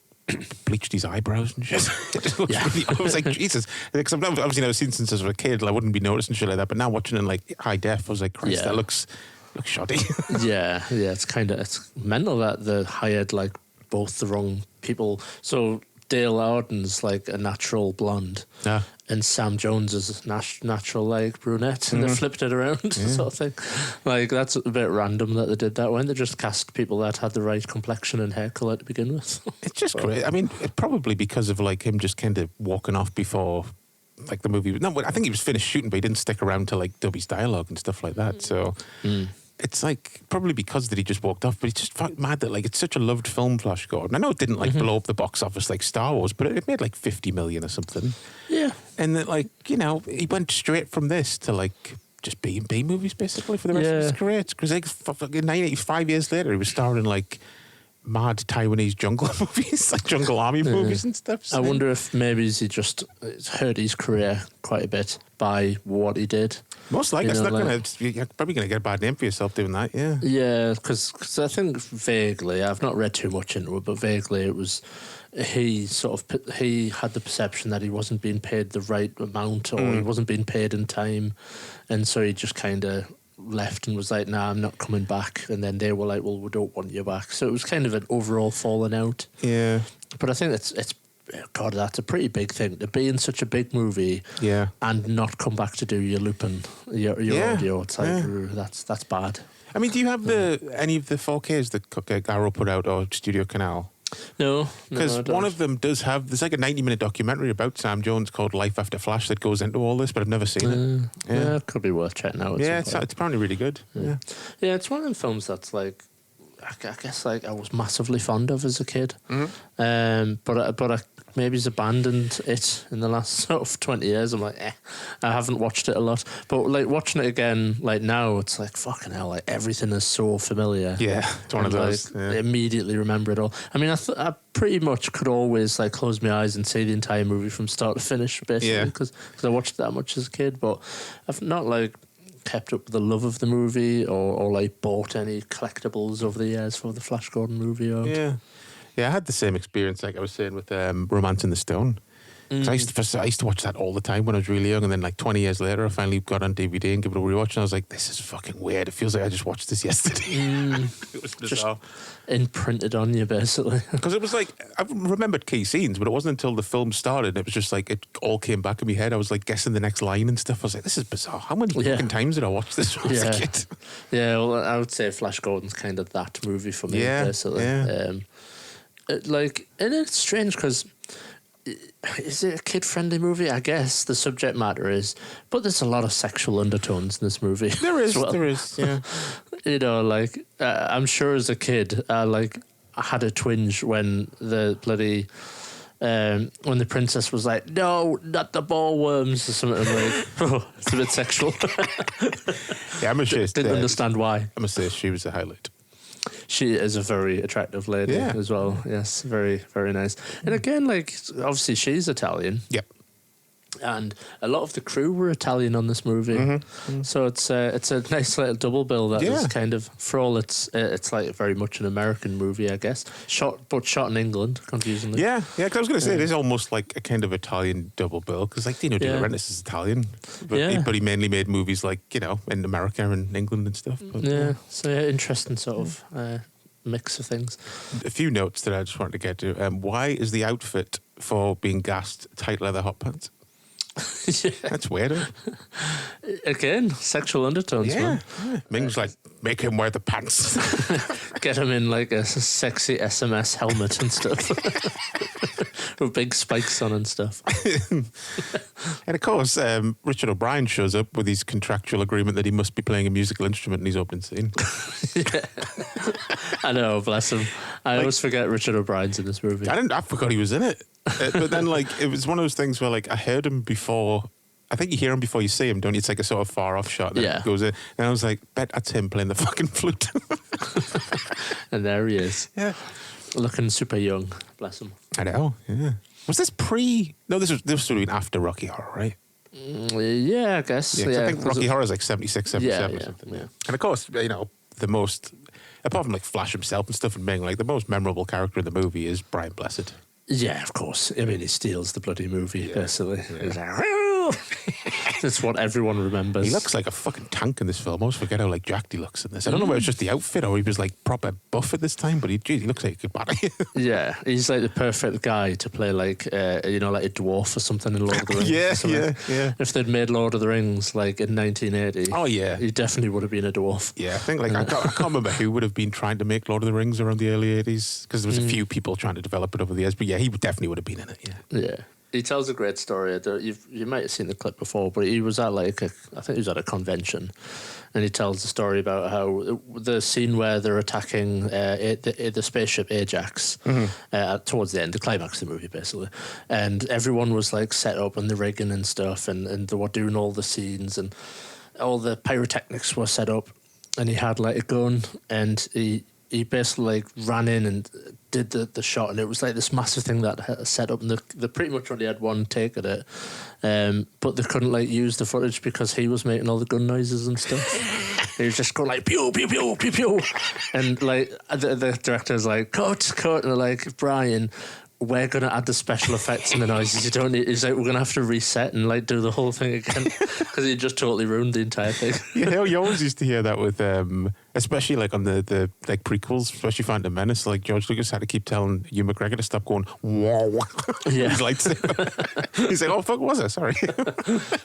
bleached his eyebrows and shit. It just looks really, I was like, Jesus, because I've obviously never seen since I was a kid. I wouldn't be noticing shit like that. But now watching it in like high def, I was like, Christ, that looks looks shoddy. yeah, it's mental that they hired like both the wrong people. So Dale Arden's like a natural blonde, and Sam Jones is a natural like brunette, and they flipped it around, sort of thing. Like that's a bit random that they did that when they just cast people that had the right complexion and hair colour to begin with. It's just great. I mean, probably because of like him just kind of walking off before like the movie. No, I think he was finished shooting, but he didn't stick around to like Dubby's dialogue and stuff like that. So. It's like probably because that he just walked off, but it's just mad that like it's such a loved film, Flash Gordon. I know it didn't like blow up the box office like Star Wars, but it made like 50 million or something. Yeah, and that like he went straight from this to like just B movies basically for the rest of his career. It's because like fucking 5 years later, he was starring in like mad Taiwanese jungle movies, like jungle army movies and stuff. So I wonder if maybe he just hurt his career quite a bit by what he did. Most likely, you're probably going to get a bad name for yourself doing that, yeah. Yeah, because I think vaguely, I've not read too much into it, but vaguely it was, he had the perception that he wasn't being paid the right amount or he wasn't being paid in time. And so he just kind of left and was like, nah, I'm not coming back. And then they were like, well, we don't want you back. So it was kind of an overall falling out. Yeah. But I think it's God, that's a pretty big thing to be in such a big movie, and not come back to do your looping, your audio. It's like that's bad. I mean, do you have any of the 4Ks that Arrow put out or Studio Canal? No, because one of them does have. There's like a 90-minute documentary about Sam Jones called Life After Flash that goes into all this, but I've never seen it. Yeah, it could be worth checking out. It's apparently really good. Yeah, it's one of them films that's like, I guess like I was massively fond of as a kid, but I maybe he's abandoned it in the last sort of 20 years. I'm like, I haven't watched it a lot. But like watching it again, like now, it's like fucking hell, like everything is so familiar. Yeah, it's one of those. I immediately remember it all. I mean, I pretty much could always like close my eyes and see the entire movie from start to finish, basically, because I watched it that much as a kid. But I've not like kept up with the love of the movie or like bought any collectibles over the years for the Flash Gordon movie. Yeah, I had the same experience, like I was saying, with Romance in the Stone. I used to watch that all the time when I was really young, and then like 20 years later, I finally got on DVD and gave it a rewatch, and I was like, this is fucking weird. It feels like I just watched this yesterday. It was bizarre. Just imprinted on you, basically. Because it was like, I remembered key scenes, but it wasn't until the film started, it was just like, it all came back in my head. I was like guessing the next line and stuff. I was like, this is bizarre. How many fucking times did I watch this when I was a kid? Yeah, well, I would say Flash Gordon's kind of that movie for me, basically. Yeah. And it's strange because is it a kid-friendly movie? I guess the subject matter is, but there's a lot of sexual undertones in this movie. There is, yeah. I'm sure as a kid, I had a twinge when the bloody when the princess was like, "No, not the ballworms" or something. Like, it's a bit sexual. Yeah, I'm sure. Didn't understand why. I must say she was a highlight. She is a very attractive lady as well. Yes, very, very nice. And again, like, obviously she's Italian. Yep. And a lot of the crew were Italian on this movie. So it's a nice little double bill that is kind of, for all it's like very much an American movie, I guess. Shot in England, confusingly. Yeah, because I was going to say it is almost like a kind of Italian double bill, because like Dino De Laurentiis is Italian, but he mainly made movies like, you know, in America and England and stuff. But, so interesting sort of mix of things. A few notes that I just wanted to get to. Why is the outfit for being gassed tight leather hot pants? That's weird. Again, sexual undertones, man. Ming's like, make him wear the pants. Get him in like a sexy SMS helmet and stuff. With big spikes on and stuff. And of course, Richard O'Brien shows up with his contractual agreement that he must be playing a musical instrument in his opening scene. I know, bless him. I always forget Richard O'Brien's in this movie. I forgot he was in it. But then, like, it was one of those things where, like, I heard him before. I think you hear him before you see him, don't you? It's like a sort of far-off shot that goes in. And I was like, bet that's him playing the fucking flute. And there he is. Yeah. Looking super young. Bless him. I know, yeah. Was this pre... No, this would have been after Rocky Horror, right? Yeah, I guess. Yeah, I think Rocky Horror is like 76, 77 or something. Yeah. And of course, you know, the most... Apart from like Flash himself and stuff and being like the most memorable character in the movie is Brian Blessed. Yeah, of course. I mean, he steals the bloody movie, basically. Yeah. He's like, pew. That's what everyone remembers. He looks like a fucking tank in this film. I always forget how like jacked he looks in this. I don't know whether it's just the outfit or he was like proper buff at this time, but he looks like a good body. Yeah, he's like the perfect guy to play like like a dwarf or something in Lord of the Rings. yeah. If they'd made Lord of the Rings like in 1980, oh yeah, he definitely would have been a dwarf. Yeah, I think like I can't remember who would have been trying to make Lord of the Rings around the early 80s because there was a few people trying to develop it over the years. But yeah, he definitely would have been in it. Yeah. He tells a great story. You might have seen the clip before, but he was at I think he was at a convention, and he tells the story about how the scene where they're attacking the spaceship Ajax towards the end, the climax of the movie basically, and everyone was like set up and the rigging and stuff, and they were doing all the scenes and all the pyrotechnics were set up, and he had like a gun, and he basically like ran in and did the shot, and it was like this massive thing that had set up, and they pretty much only had one take at it, but they couldn't like use the footage because he was making all the gun noises and stuff. He was just going like pew pew pew pew pew, and like the director's like cut, and they're like, Brian, we're going to add the special effects and the noises. You don't need. He's like, we're going to have to reset and like do the whole thing again because he just totally ruined the entire thing. Yeah, you always used to hear that with, especially like on the like prequels, especially Phantom Menace. Like George Lucas had to keep telling Hugh McGregor to stop going whoa. Yeah, his lightsaber. He's like, oh fuck, was it? Sorry.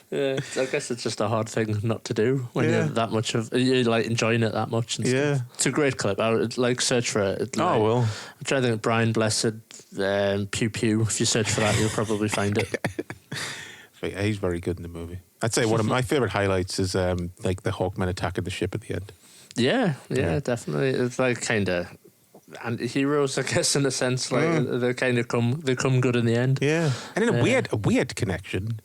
Yeah, I guess it's just a hard thing not to do when you're that much you're like enjoying it that much. And stuff. It's a great clip. I would like search for it. Like, oh well, I'm trying to think. Brian Blessed. Pew pew. If you search for that, you'll probably find it. But yeah, he's very good in the movie. I'd say one of my favorite highlights is like the Hawkmen attacking the ship at the end. Yeah, definitely. It's like kind of anti-heroes, I guess, in a sense. Like they kind of come good in the end. Yeah, and in a weird connection,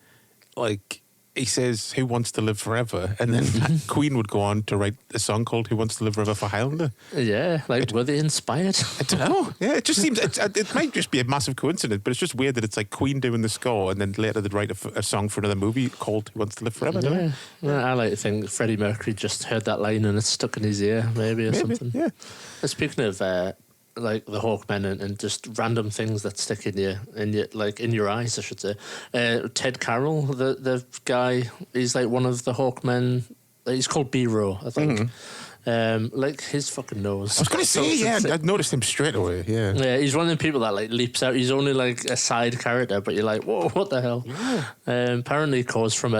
like. He says, "Who wants to live forever?" And then Queen would go on to write a song called "Who Wants to Live Forever" for Highlander. Yeah, like were they inspired? I don't know. Yeah, it just seems it might just be a massive coincidence, but it's just weird that it's like Queen doing the score, and then later they'd write a song for another movie called "Who Wants to Live Forever." Yeah, I like to think Freddie Mercury just heard that line and it's stuck in his ear, maybe something. Yeah. Speaking of like the Hawkmen and just random things that stick in your eyes, I should say. Ted Carroll, the guy, he's like one of the Hawkmen. He's called B-Row, I think. Like his fucking nose. I was going to say, I noticed him straight away. Yeah, he's one of the people that like leaps out. He's only like a side character, but you're like, whoa, what the hell? Yeah. Apparently, he caused from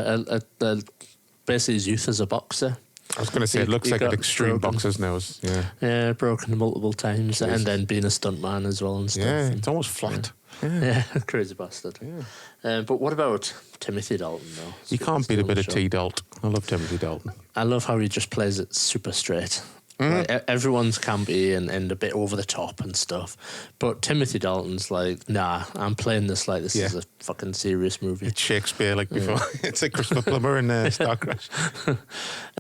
basically his youth as a boxer. I was going to say, it looks like an extreme boxer's nose. Yeah, broken multiple times, and then being a stuntman as well and stuff. Yeah, it's almost flat. Yeah, crazy bastard. Yeah. But what about Timothy Dalton, though? You can't beat a bit of T. Dalton. I love Timothy Dalton. I love how he just plays it super straight. Like, everyone's campy and a bit over the top and stuff, but Timothy Dalton's like, nah, I'm playing this like this is a fucking serious movie. It's Shakespeare like before. It's like Christopher Plummer in Starcrash.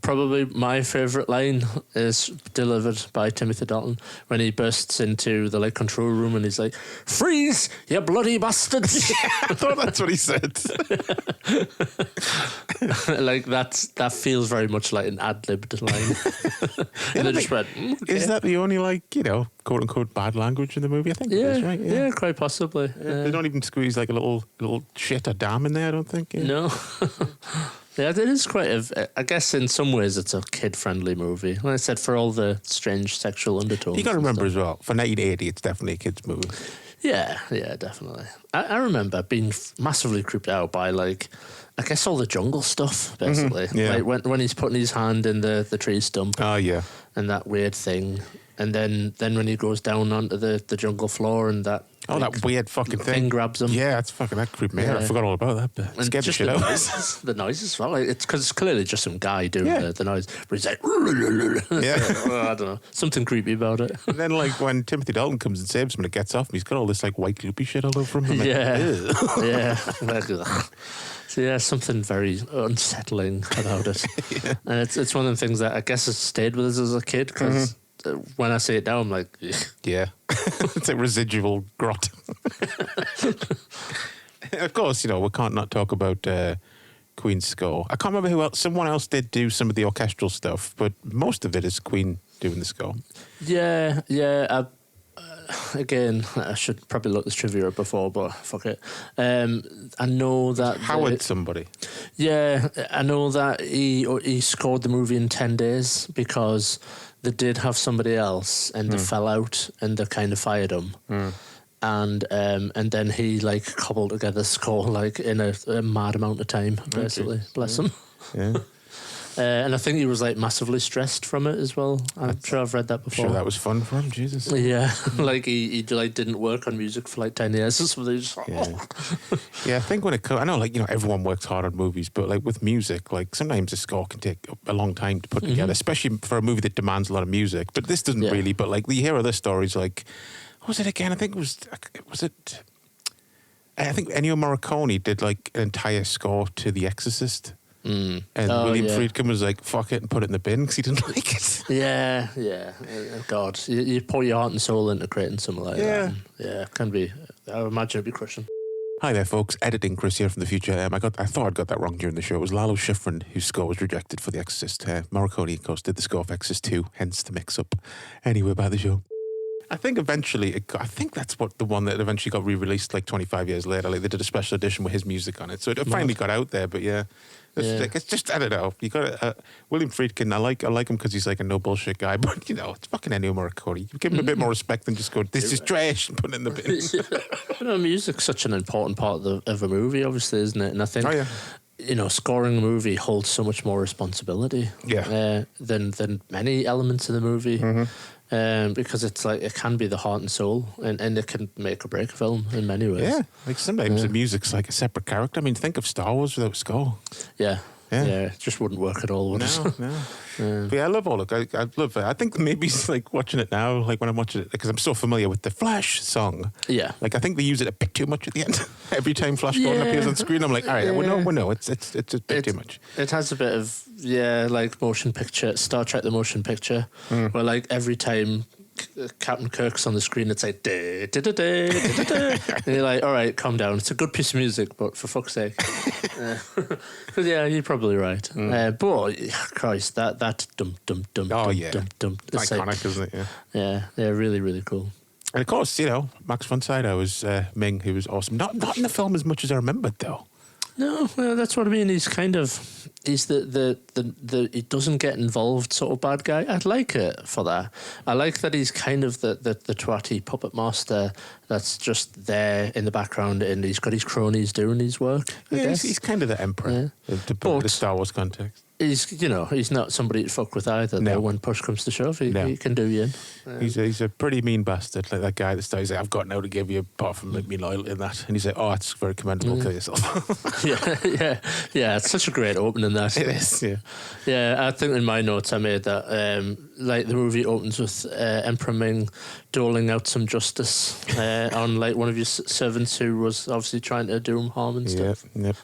Probably my favourite line is delivered by Timothy Dalton when he bursts into the like control room and he's like, "Freeze, you bloody bastards!" I thought that's what he said. Like that feels very much like an ad-libbed line. And they just went, okay. Is that the only quote unquote bad language in the movie? I think it is, right? Yeah, quite possibly. They don't even squeeze like a little shit or damn in there, I don't think. No. Yeah, it is quite I guess in some ways it's a kid-friendly movie. Like I said, for all the strange sexual undertones. You got to remember as well, for 1980, it's definitely a kid's movie. Yeah, definitely. I remember being massively creeped out by like, I guess all the jungle stuff, basically. Yeah. Like when he's putting his hand in the tree stump. Oh, yeah. And that weird thing. And then when he goes down onto the jungle floor and that... Oh, that weird fucking thing grabs him. Yeah, that creeped me out. I forgot all about that, but it scared the shit out. The noises as well. Like, it's because it's clearly just some guy doing the noise. But he's like... I don't know. Something creepy about it. And then like when Timothy Dalton comes and saves him and it gets off him, he's got all this like white gloopy shit all over him. Yeah. So yeah, something very unsettling about it. And it's one of the things that I guess has stayed with us as a kid because... When I see it now, I'm like, yeah, it's a residual grot. Of course, we can't not talk about Queen's score. I can't remember who else. Someone else did do some of the orchestral stuff, but most of it is Queen doing the score. Yeah. again, I should probably look this trivia up before, but fuck it. I know that Howard somebody. Yeah, I know that he scored the movie in 10 days because they did have somebody else and they fell out and they kind of fired him. And then he like cobbled together the score like in a mad amount of time, basically. Bless him. Yeah. And I think he was like massively stressed from it as well. I'm sure I've read that before. Sure, that was fun for him. Jesus. Yeah, like he like didn't work on music for like 10 years or something. Just like, Yeah, I think when it comes, I know like everyone works hard on movies, but like with music, like sometimes a score can take a long time to put together, especially for a movie that demands a lot of music. But this doesn't really. But like you hear other stories, like what was it again? I think was it. I think Ennio Morricone did like an entire score to The Exorcist. And William Friedkin was like, fuck it, and put it in the bin because he didn't like it. Yeah. God, you pour your heart and soul into creating something like that. Yeah, it can be. I imagine it'd be crushing. Hi there, folks. Editing Chris here from the future. I thought I'd got that wrong during the show. It was Lalo Schifrin whose score was rejected for The Exorcist. Morricone, of course, did the score for Exorcist 2, hence the mix-up. Anyway, about the show. I think eventually, I think that's what the one that eventually got re-released like 25 years later. Like they did a special edition with his music on it. So it finally got out there, but yeah. It's just, I don't know. You got William Friedkin. I like him because he's like a no bullshit guy. But it's fucking Ennio Morricone. You give him a bit more respect than just go, "This is trash," and put it in the bin. Music's such an important part of a movie, obviously, isn't it? And I think, scoring a movie holds so much more responsibility. Than many elements of the movie. Because it's like it can be the heart and soul, and it can make or break a film in many ways. Yeah, like sometimes the music's like a separate character. I mean, think of Star Wars without score. Yeah, it just wouldn't work at all, would it? No. But yeah, I love all of it. I love it. I think maybe it's like watching it now, like when I'm watching it, because I'm so familiar with the Flash song. Yeah. Like I think they use it a bit too much at the end. Every time Flash Gordon appears on screen, I'm like, all right, we know, it's a bit too much. It has a bit of, like motion picture, Star Trek the motion picture, where like every time Captain Kirk's on the screen, it's like da, da, da, da, da, da, da. And you're like, all right, calm down. It's a good piece of music, but for fuck's sake. Because you're probably right. But Christ, that dum dum dum dum dum. Iconic, like, isn't it? Yeah, really, really cool. And of course, Max von Sydow was Ming, who was awesome. Not in the film as much as I remembered, though. No, well, that's what I mean. He's the he doesn't get involved sort of bad guy. I'd like it for that. I like that he's kind of the twatty puppet master that's just there in the background, and he's got his cronies doing his work. I guess. He's kind of the emperor to put the Star Wars context. He's not somebody to fuck with either. No. Though, when push comes to shove, he can do you in. He's a pretty mean bastard, like that guy that starts like, I've got now to give you apart from like me loyalty and that, and he's like, oh, it's very commendable. Kill yourself. yeah. It's such a great opening that it is. Yeah. I think in my notes I made that like the movie opens with Emperor Ming doling out some justice on like one of your servants who was obviously trying to do him harm and stuff. Yep.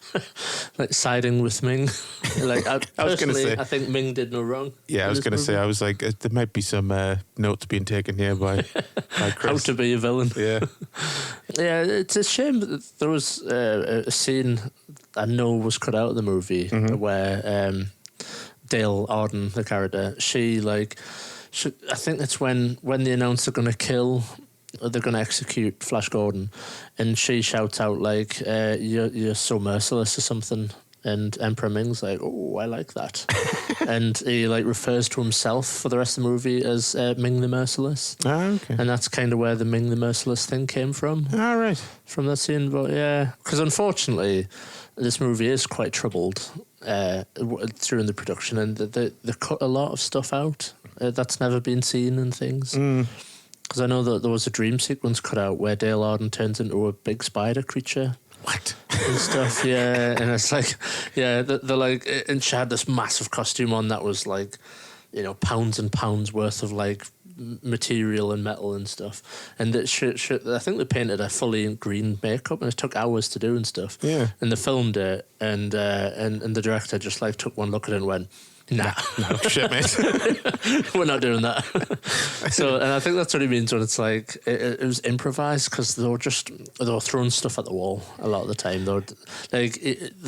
Like siding with Ming. Like I was going to say, I think Ming did no wrong. Yeah, I was going to say, I was like, there might be some notes being taken here by Chris. How to be a villain. Yeah. Yeah, it's a shame that there was a scene I know was cut out of the movie where Dale Arden, the character, I think that's when they announce they're going to they're going to execute Flash Gordon, and she shouts out like, you're so merciless or something. And Emperor Ming's like, oh, I like that. And he like refers to himself for the rest of the movie as Ming the Merciless. Oh, okay. And that's kind of where the Ming the Merciless thing came from. All right. From that scene. But yeah, because unfortunately, this movie is quite troubled during the production, and they cut a lot of stuff out that's never been seen and things. Because I know that there was a dream sequence cut out where Dale Arden turns into a big spider creature. What? And stuff, yeah. And it's like, they're like, and she had this massive costume on that was like, pounds and pounds worth of like material and metal and stuff. And that I think they painted her fully in green makeup, and it took hours to do and stuff. Yeah. And they filmed it, and the director just like took one look at it and went, Nah. No, shit, mate. We're not doing that. So, and I think that's what he means when it's like it was improvised, because they were throwing stuff at the wall a lot of the time. They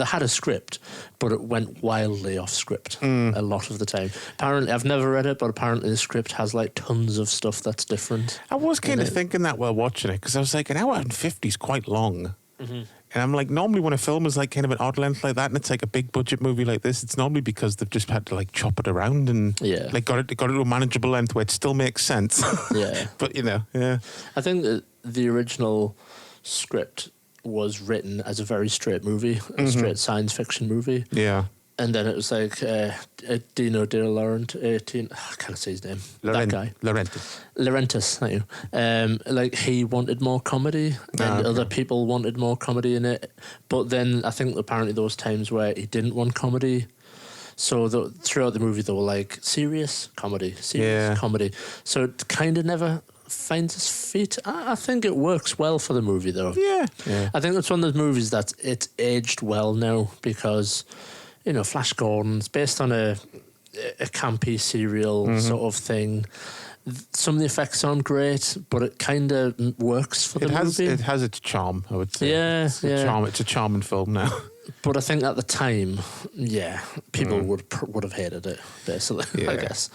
had a script, but it went wildly off script a lot of the time. Apparently, I've never read it, but apparently the script has like tons of stuff that's different. I was kind of thinking that while watching it, because I was like, an hour and 50 is quite long. Mm-hmm. And I'm like, normally when a film is like kind of an odd length like that, and it's like a big budget movie like this, it's normally because they've just had to like chop it around and like got it to a manageable length where it still makes sense. Yeah. But I think that the original script was written as a very straight movie, a straight science fiction movie. Yeah. And then it was like Dino De Laurentiis, I can't say his name. That guy. Laurentiis, thank you. Like, he wanted more comedy, and other people wanted more comedy in it. But then I think apparently there was times where he didn't want comedy. So throughout the movie they were like, serious comedy. So it kind of never finds its feet. I think it works well for the movie, though. Yeah. I think it's one of those movies that it's aged well now, because... You know, Flash Gordon's based on a campy serial sort of thing. Some of the effects aren't great, but it kind of works for the movie. It has its charm, I would say. Yeah, It's a charming film now. But I think at the time, people would have hated it, basically, I guess.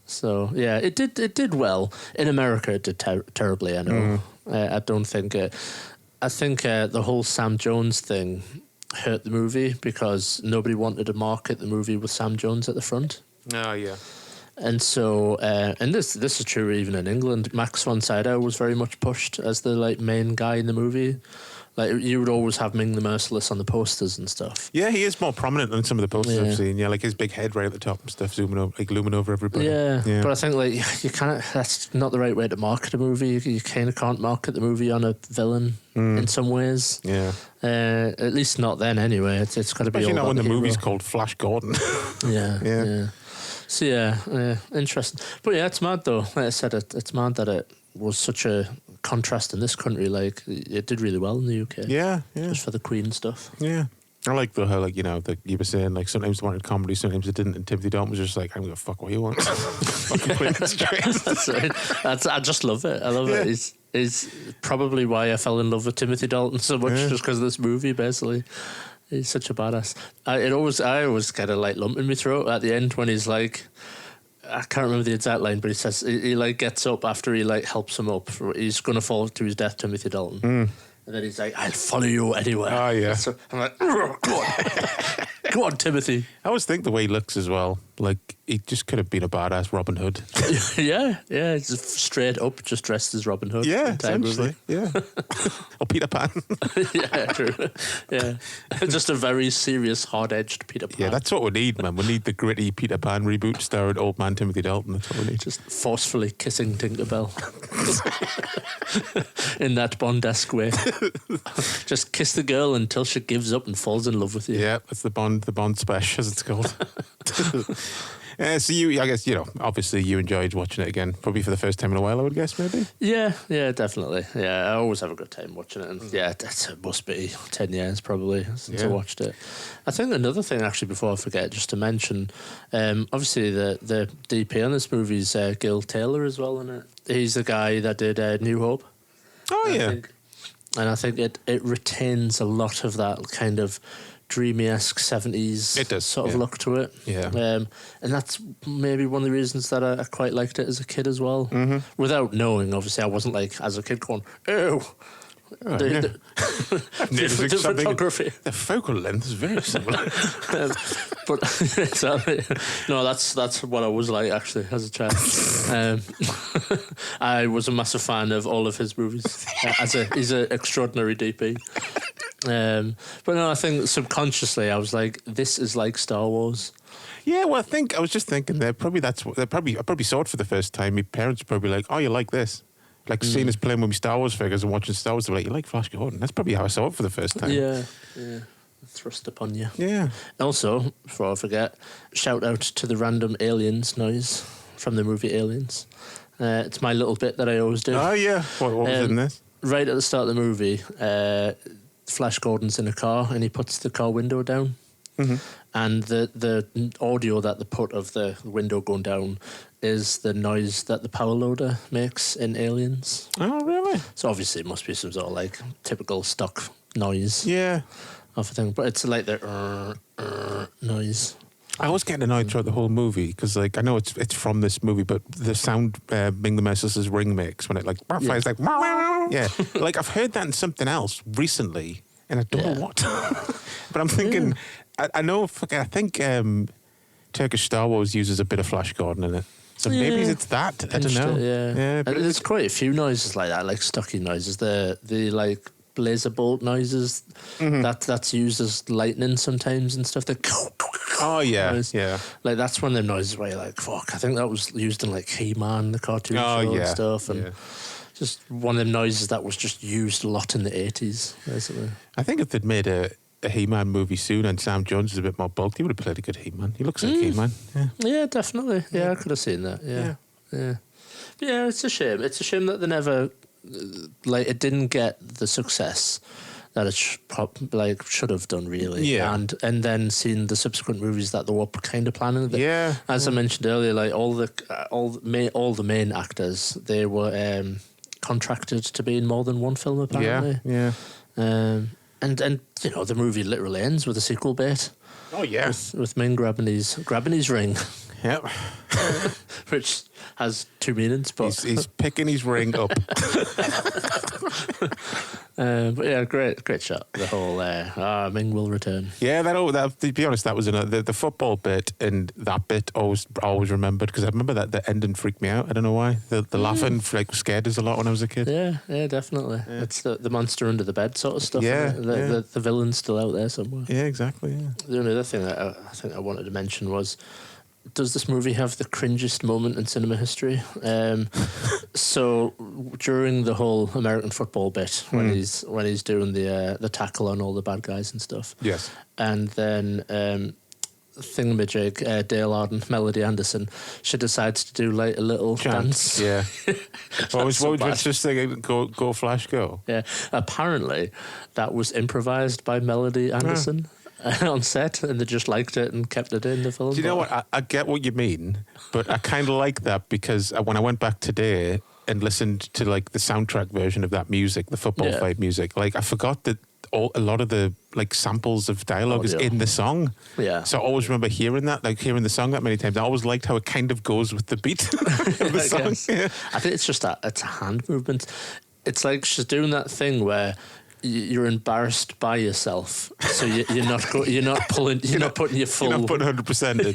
So, yeah, it did well. In America, it did terribly, I know. I don't think... I think the whole Sam Jones thing... hurt the movie, because nobody wanted to market the movie with Sam Jones at the front. Oh, yeah. And so, and this is true even in England. Max von Sydow was very much pushed as the like main guy in the movie. Like, you would always have Ming the Merciless on the posters and stuff. Yeah, he is more prominent than some of the posters I've seen. Yeah, like his big head right at the top and stuff, looming over everybody. Yeah, but I think like you can't. That's not the right way to market a movie. You kind of can't market the movie on a villain in some ways. Yeah. At least not then. Anyway, it's got to be. Especially all now when the hero. movie's called Flash Gordon. Yeah. So interesting. But yeah, it's mad though. Like I said, it's mad that it was such a contrast in this country. Like, it did really well in the UK. Yeah. Just for the Queen stuff. Yeah. I like how, like, you know, that you were saying, like, sometimes they wanted comedy, sometimes they didn't, and Timothy Dalton was just like, I'm going to fuck what you want. Fucking play it straight. That's right. I just love it. I love it. It's probably why I fell in love with Timothy Dalton so much, just because of this movie, basically. He's such a badass. I always kind of like lump in my throat at the end when he's like, I can't remember the exact line, but he says he like gets up after he like helps him up. He's going to fall to his death, Timothy Dalton. And then he's like, I'll follow you anywhere. Oh, yeah. So I'm like, go on. Go on, Timothy. I always think the way he looks as well, like, he just could have been a badass Robin Hood. Yeah, just straight up, just dressed as Robin Hood. Yeah, essentially. Yeah. Or Peter Pan. Yeah, true. Yeah. Just a very serious, hard-edged Peter Pan. Yeah, that's what we need, man. We need the gritty Peter Pan reboot starring old man Timothy Dalton. That's what we need. Just forcefully kissing Tinkerbell. In that Bond-esque way. Just kiss the girl until she gives up and falls in love with you. Yeah, that's the Bond special, as it's called. So I guess, you know, obviously you enjoyed watching it again, probably for the first time in a while, I would guess, maybe? Yeah, definitely. Yeah, I always have a good time watching it. And it must be 10 years probably since I watched it. I think another thing, actually, before I forget, just to mention, obviously the DP on this movie is Gil Taylor as well, isn't it? He's the guy that did New Hope. Oh, yeah. And I think it retains a lot of that kind of dreamy-esque 70s sort of look to it. Yeah. And that's maybe one of the reasons that I quite liked it as a kid as well. Without knowing, obviously, I wasn't like, as a kid going, the photography. The focal length is very similar. No, that's what I was like, actually, as a child. I was a massive fan of all of his movies. He's an extraordinary DP. But no, I think subconsciously I was like, this is like Star Wars. Yeah, well, I was just thinking I probably saw it for the first time. My parents were probably like, oh, you like this? Like seeing us playing with my Star Wars figures and watching Star Wars, they were like, you like Flash Gordon? That's probably how I saw it for the first time. Yeah. Thrust upon you. Yeah. Also, before I forget, shout out to the random aliens noise from the movie Aliens. It's my little bit that I always do. Oh, yeah. What was in this? Right at the start of the movie, Flash Gordon's in a car and he puts the car window down. and the audio that they put of the window going down is the noise that the power loader makes in Aliens. Oh, really? So obviously it must be some sort of like typical stock noise. Yeah. Of a thing, but it's like the noise. I was getting annoyed throughout the whole movie because, like, I know it's from this movie, but the sound Ming the Merciless's ring makes when it like flies like yeah, like I've heard that in something else recently, and I don't know what. But I'm thinking, I know, I think Turkish Star Wars uses a bit of Flash Gordon in it, so maybe it's that. I don't know. Yeah, but there's quite a few noises like that, like stocky noises. The like laser bolt noises that's used as lightning sometimes and stuff. Oh yeah, yeah. Like that's one of the noises where you're like, fuck. I think that was used in like He-Man, the cartoon show and stuff, and just one of them noises that was just used a lot in the 80s. Basically, I think if they'd made a He-Man movie soon and Sam Jones was a bit more bulky, he would have played a good He-Man. He looks like He-Man. Yeah, definitely. Yeah, I could have seen that. Yeah. But yeah, it's a shame. It's a shame that they never. Like it didn't get the success that it should have done, really. And then seeing the subsequent movies that they were kind of planning. As I mentioned earlier, like all the main actors, they were contracted to be in more than one film apparently. And you know the movie literally ends with a sequel bait. Oh yeah, with Ming grabbing his ring. Yep. Which has two meanings, but he's picking his ring up. But yeah, great shot. The whole Ming will return. Yeah, that to be honest, that was the football bit and that bit always remembered because I remember that the ending freaked me out. I don't know why. The laughing like scared us a lot when I was a kid. Yeah, definitely. Yeah. It's the monster under the bed sort of stuff. Yeah, the villain's still out there somewhere. Yeah, exactly. Yeah. The only other thing that I think I wanted to mention was, does this movie have the cringiest moment in cinema history? So during the whole American football bit, when he's doing the tackle on all the bad guys and stuff. Yes. And then thingamajig, Dale Arden, Melody Anderson, she decides to do like a little dance. Yeah. What was just thinking? Go Flash, go. Yeah. Apparently, that was improvised by Melody Anderson. On set, and they just liked it and kept it in the film. Do you know what? I get what you mean, but I kind of like that because when I went back today and listened to like the soundtrack version of that music, the football fight music, like I forgot that a lot of the like samples of dialogue is in the song. Yeah. So I always remember hearing the song that many times. I always liked how it kind of goes with the beat of the song. Yeah. I think it's just it's a hand movement. It's like she's doing that thing where you're embarrassed by yourself, so you're not putting your full. You're not putting 100% in.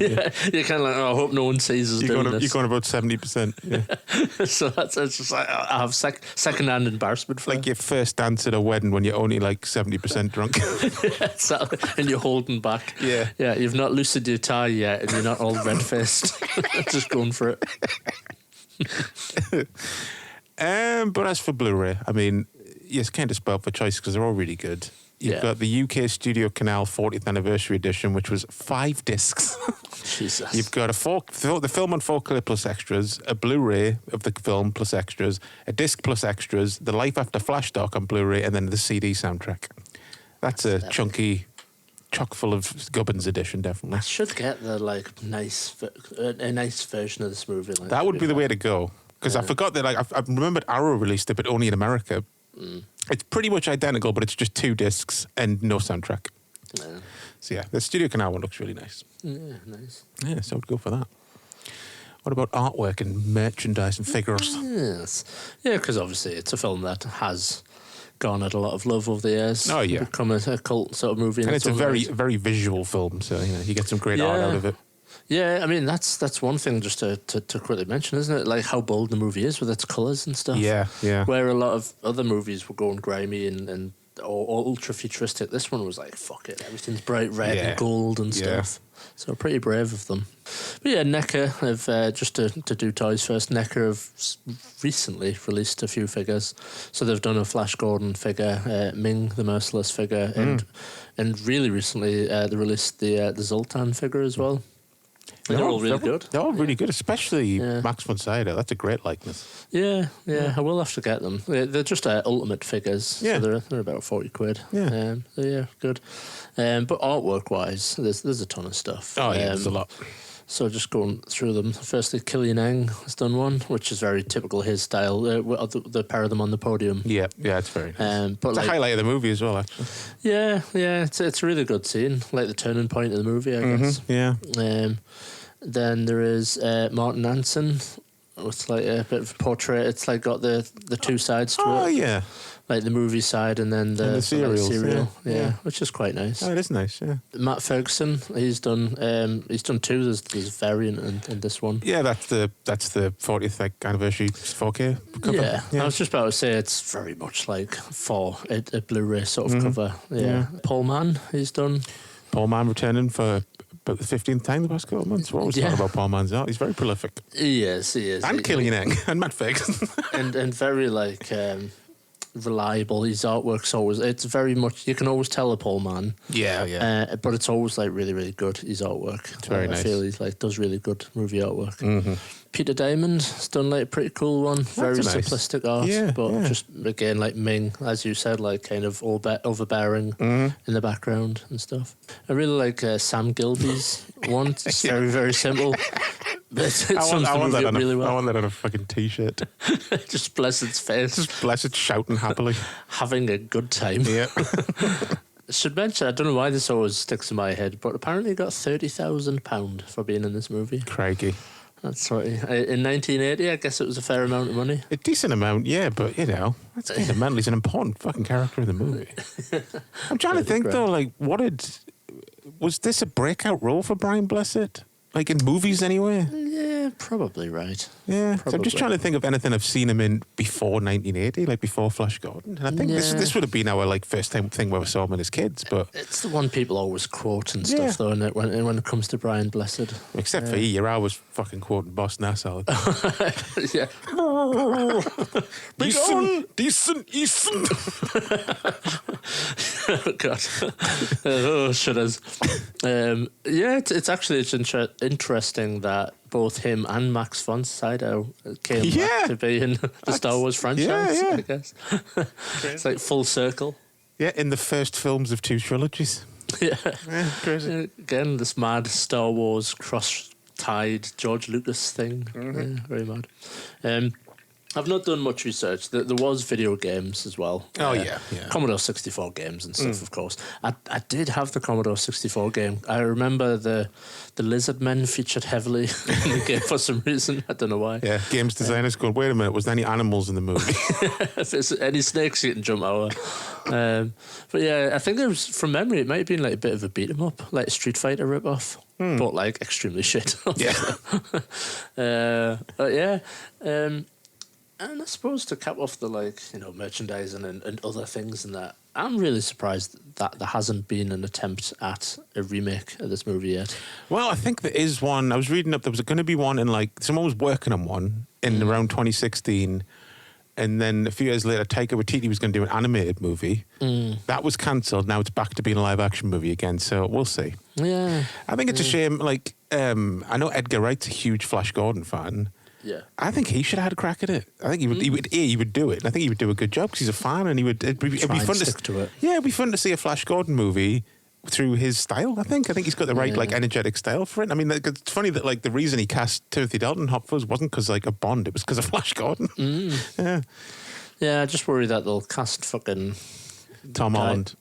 You're kind of like, I hope no one sees us doing this. You're going about 70%. Yeah. So it's just like I have second-hand embarrassment for like your first dance at a wedding when you're only like 70% drunk. Exactly, and you're holding back. Yeah, you've not loosened your tie yet, and you're not all red-faced, just going for it. But as for Blu-ray, I mean. It's kind of spoiled for choice because they're all really good. You've got the UK Studio Canal 40th Anniversary Edition, which was 5 discs. Jesus. You've got the film on 4K plus extras, a Blu-ray of the film plus extras, a disc plus extras, the Life After Flash doc on Blu-ray, and then the CD soundtrack. That's a chunky, chock full of Gubbins edition, definitely. I should get the nice version of this movie. That would be the way to go. Because I forgot that I remembered Arrow released it, but only in America. It's pretty much identical, but it's just 2 discs and no soundtrack. Yeah. So yeah, the Studio Canal one looks really nice. Yeah, nice. Yeah, so I'd go for that. What about artwork and merchandise and figures? Yes. Yeah, because obviously it's a film that has garnered a lot of love over the years. Oh, yeah. Become a cult sort of movie. And it's a very visual film, so you get some great art out of it. Yeah, I mean, that's one thing just to quickly mention, isn't it? Like how bold the movie is with its colours and stuff. Yeah. Where a lot of other movies were going grimy and or ultra futuristic, this one was like, fuck it, everything's bright red and gold and stuff. So pretty brave of them. But yeah, NECA have, just to do toys first, NECA have recently released a few figures. So they've done a Flash Gordon figure, Ming the Merciless figure, and really recently they released the Zoltan figure as well. They're all really good. They're all really good, especially Max von Sydow. That's a great likeness. Yeah. I will have to get them. They're just ultimate figures. Yeah. So they're about £40. Yeah. Good. But artwork-wise, there's a ton of stuff. Oh, yeah, there's a lot. So just going through them. Firstly, Killian Eng has done one, which is very typical his style. The pair of them on the podium. Yeah, it's very nice. But it's a highlight of the movie as well, actually. Yeah, it's a really good scene, like the turning point of the movie, I guess. Yeah. Then there is Martin Hansen. It's like a bit of a portrait. It's like got the two sides to it. Oh, yeah. Like the movie side and then the serial. Yeah, which is Quite nice. Oh, it is nice, yeah. Matt Ferguson, he's done two. There's a variant in this one. Yeah, that's the 40th anniversary 4K cover. Yeah, I was just about to say it's very much like for a Blu-ray sort of cover. Yeah. Paul Mann, he's done. Paul Mann returning for about the 15th time the past couple of months. We're always talking about Paul Mann's art. He's very prolific. He is. And Killian Eng and Matt Ferguson. and very like reliable. His artwork's always, it's very much, you can always tell a Paul Mann. Yeah. But it's always like really, really good, his artwork. It's very nice. I feel he's like does really good movie artwork. Peter Diamond's done like a pretty cool one. Very simplistic art, but just again like Ming, as you said, like kind of overbearing in the background and stuff. I really like Sam Gilby's one. It's very, very simple. It sums the movie up really well. I want that on a fucking t-shirt. Just Blessed's face. Just Blessed shouting happily. Having a good time. Yeah. Should mention, I don't know why this always sticks in my head, but apparently he got £30,000 for being in this movie. Craigie. That's right. In 1980, I guess it was a fair amount of money. A decent amount, yeah, but, you know, that's kind of mental. He's an important fucking character in the movie. I'm trying to think, though, like, was this a breakout role for Brian Blessed? Like, in movies, anyway? Yeah, probably right. Yeah, so I'm just trying to think of anything I've seen him in before 1980, like before Flash Gordon. And I think this would have been our like first time thing where we saw him as kids. But it's the one people always quote and stuff, though, isn't it, when it comes to Brian Blessed. Except for you, I was fucking quoting Boss Nass all the time. Decent. Oh, God. Shudders. It's interesting that both him and Max von Sydow came back to be in the Star Wars franchise, I guess. It's like full circle. Yeah, in the first films of two trilogies. Yeah. Crazy. Again, this mad Star Wars cross-tied George Lucas thing. Yeah, very mad. I've not done much research. There was video games as well. Oh, yeah. Commodore 64 games and stuff, of course. I did have the Commodore 64 game. I remember the lizard men featured heavily in the game for some reason. I don't know why. Yeah, games designers going, wait a minute, was there any animals in the movie? If there's any snakes you can jump over. But yeah, I think it was, from memory, it might have been like a bit of a beat 'em up, like a Street Fighter rip-off. But like extremely shit. But yeah. And I suppose to cap off the merchandising and other things and that, I'm really surprised that there hasn't been an attempt at a remake of this movie yet. Well, I think there is one. I was reading up, there was going to be one in someone was working on one in around 2016. And then a few years later, Taika Waititi was going to do an animated movie. That was cancelled. Now it's back to being a live action movie again. So we'll see. Yeah. I think it's a shame. I know Edgar Wright's a huge Flash Gordon fan. Yeah, I think he should have had a crack at it. I think he would. He would do it. And I think he would do a good job because he's a fan, and it'd be fun to stick to it. Yeah, it'd be fun to see a Flash Gordon movie through his style. I think he's got the right energetic style for it. I mean, it's funny that the reason he cast Timothy Dalton Hopfuzz wasn't because a Bond. It was because of Flash Gordon. Yeah. I just worry that they'll cast fucking Tom Holland.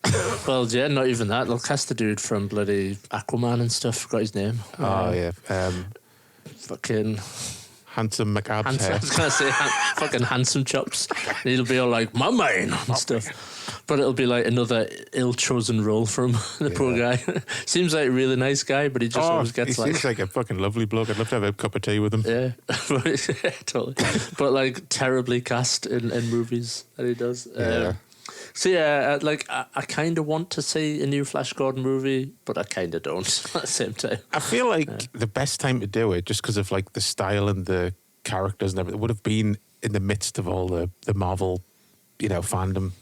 Well, yeah, not even that. They'll cast the dude from bloody Aquaman and stuff. Forgot his name. Oh yeah, fucking. Handsome McAb's hair. I was going to say fucking handsome chops. And he'll be all like, my man, and stuff. But it'll be like another ill-chosen role for him, the poor guy. Seems like a really nice guy, but he just always gets he seems like a fucking lovely bloke. I'd love to have a cup of tea with him. Yeah, totally. But terribly cast in movies that he does. So yeah, I kind of want to see a new Flash Gordon movie, but I kind of don't at the same time. I feel like the best time to do it, just because of the style and the characters and everything, would have been in the midst of all the Marvel, fandom.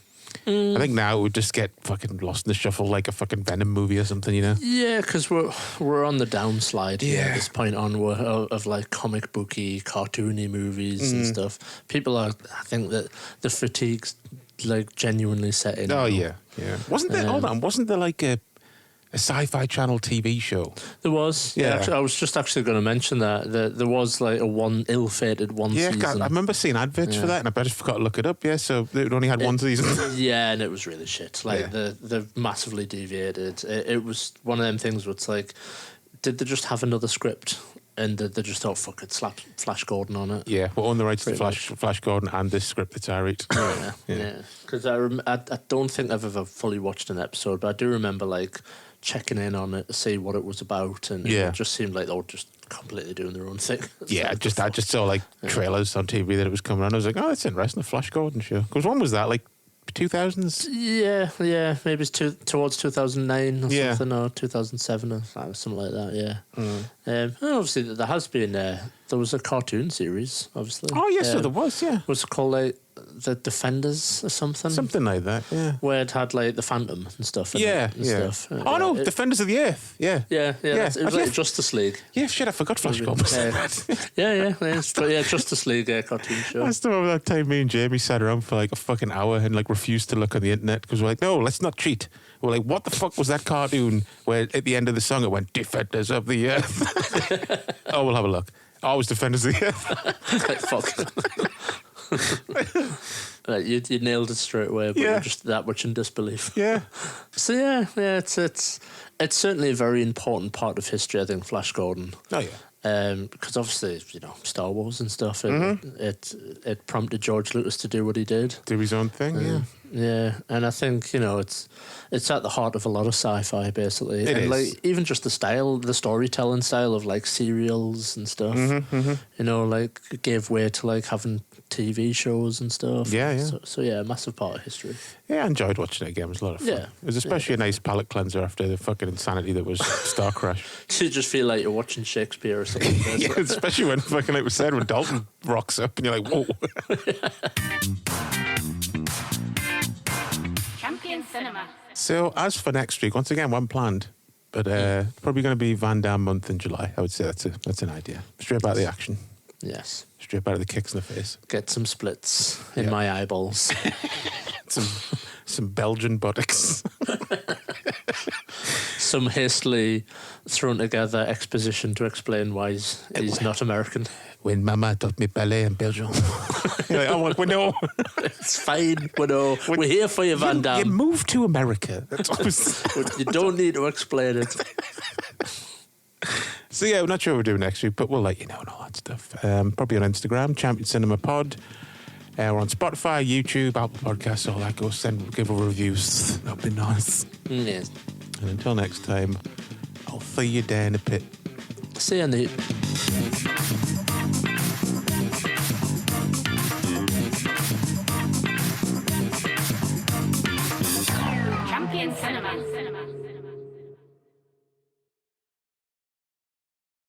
I think now it would just get fucking lost in the shuffle like a fucking Venom movie or something, you know? Yeah, because we're on the downslide here at this point onward of like comic booky, cartoony movies and stuff. People I think that the fatigue's like genuinely set in. Oh, yeah. Wasn't there, hold on, wasn't there like a Sci-Fi Channel TV show? There was. Yeah. Actually, I was just actually going to mention that. There was like a ill-fated season. Yeah, I remember seeing adverts for that, and I just forgot to look it up. Yeah, so it only had one season. Yeah, and it was really shit. Like they've massively deviated. It was one of them things where it's like, did they just have another script? And they just thought, fuck it, slap Flash Gordon on it. Yeah, we'll own the rights to Flash Gordon and this script that I read. Yeah. Because I don't think I've ever fully watched an episode, but I do remember like checking in on it to see what it was about, and it just seemed like they were just completely doing their own thing. Yeah, I just saw like trailers on TV that it was coming on. I was like, oh, it's interesting, the Flash Gordon show. Because when was that, like 2000s? Yeah, maybe it's towards 2009 or something, or 2007 or something like that. And obviously there has been there was a cartoon series, obviously. Oh yes, so there was. Yeah, was it called like the Defenders or something like that. Yeah, where it had like the Phantom and stuff. Stuff. Oh no, Defenders of the Earth. Yeah. It was like Justice League. Yeah, shit, I forgot Flash Gordon. Justice League cartoon show. I still remember that time me and Jamie sat around for like a fucking hour and like refused to look on the internet because we're like, no, let's not cheat. We're like, what the fuck was that cartoon where at the end of the song it went Defenders of the Earth? Oh, we'll have a look. Oh, it was Defenders of the Earth. Fuck. Right, you nailed it straight away, but you're just that much in disbelief. Yeah. So it's certainly a very important part of history, I think, Flash Gordon. Oh yeah. Because obviously, Star Wars and stuff, it prompted George Lucas to do what he did. Do his own thing, Yeah, and I think, it's at the heart of a lot of sci-fi, basically. It is. Like, even just the style, the storytelling style of, like, serials and stuff, like, gave way to, like, having TV shows and stuff. Yeah. So a massive part of history. Yeah, I enjoyed watching it again. It was a lot of fun. Yeah. It was especially a nice palate cleanser after the fucking insanity that was Starcrash. You just feel like you're watching Shakespeare or something. Yeah, especially when fucking, like we said, when Dalton rocks up and you're like, whoa. Champion Cinema. So, as for next week, once again, one planned, but probably going to be Van Damme month in July. I would say that's an idea. Straight out of the action. Yes. Straight out of the kicks in the face. Get some splits in my eyeballs. some Belgian buttocks. Some hastily thrown together exposition to explain why he's not American. When Mama taught me ballet in Belgium. You're like, oh, we know. It's fine, we know. We're here for you, Van Damme. You moved to America. That's You don't need to explain it. So yeah, we're not sure what we're doing next week, but we'll let you know and all that stuff. Probably on Instagram, Champion Cinema Pod. We're on Spotify, YouTube, Apple Podcasts, all that. Go give us reviews. That'd be nice. Yes. And until next time, I'll see you down the pit. See you, Nate.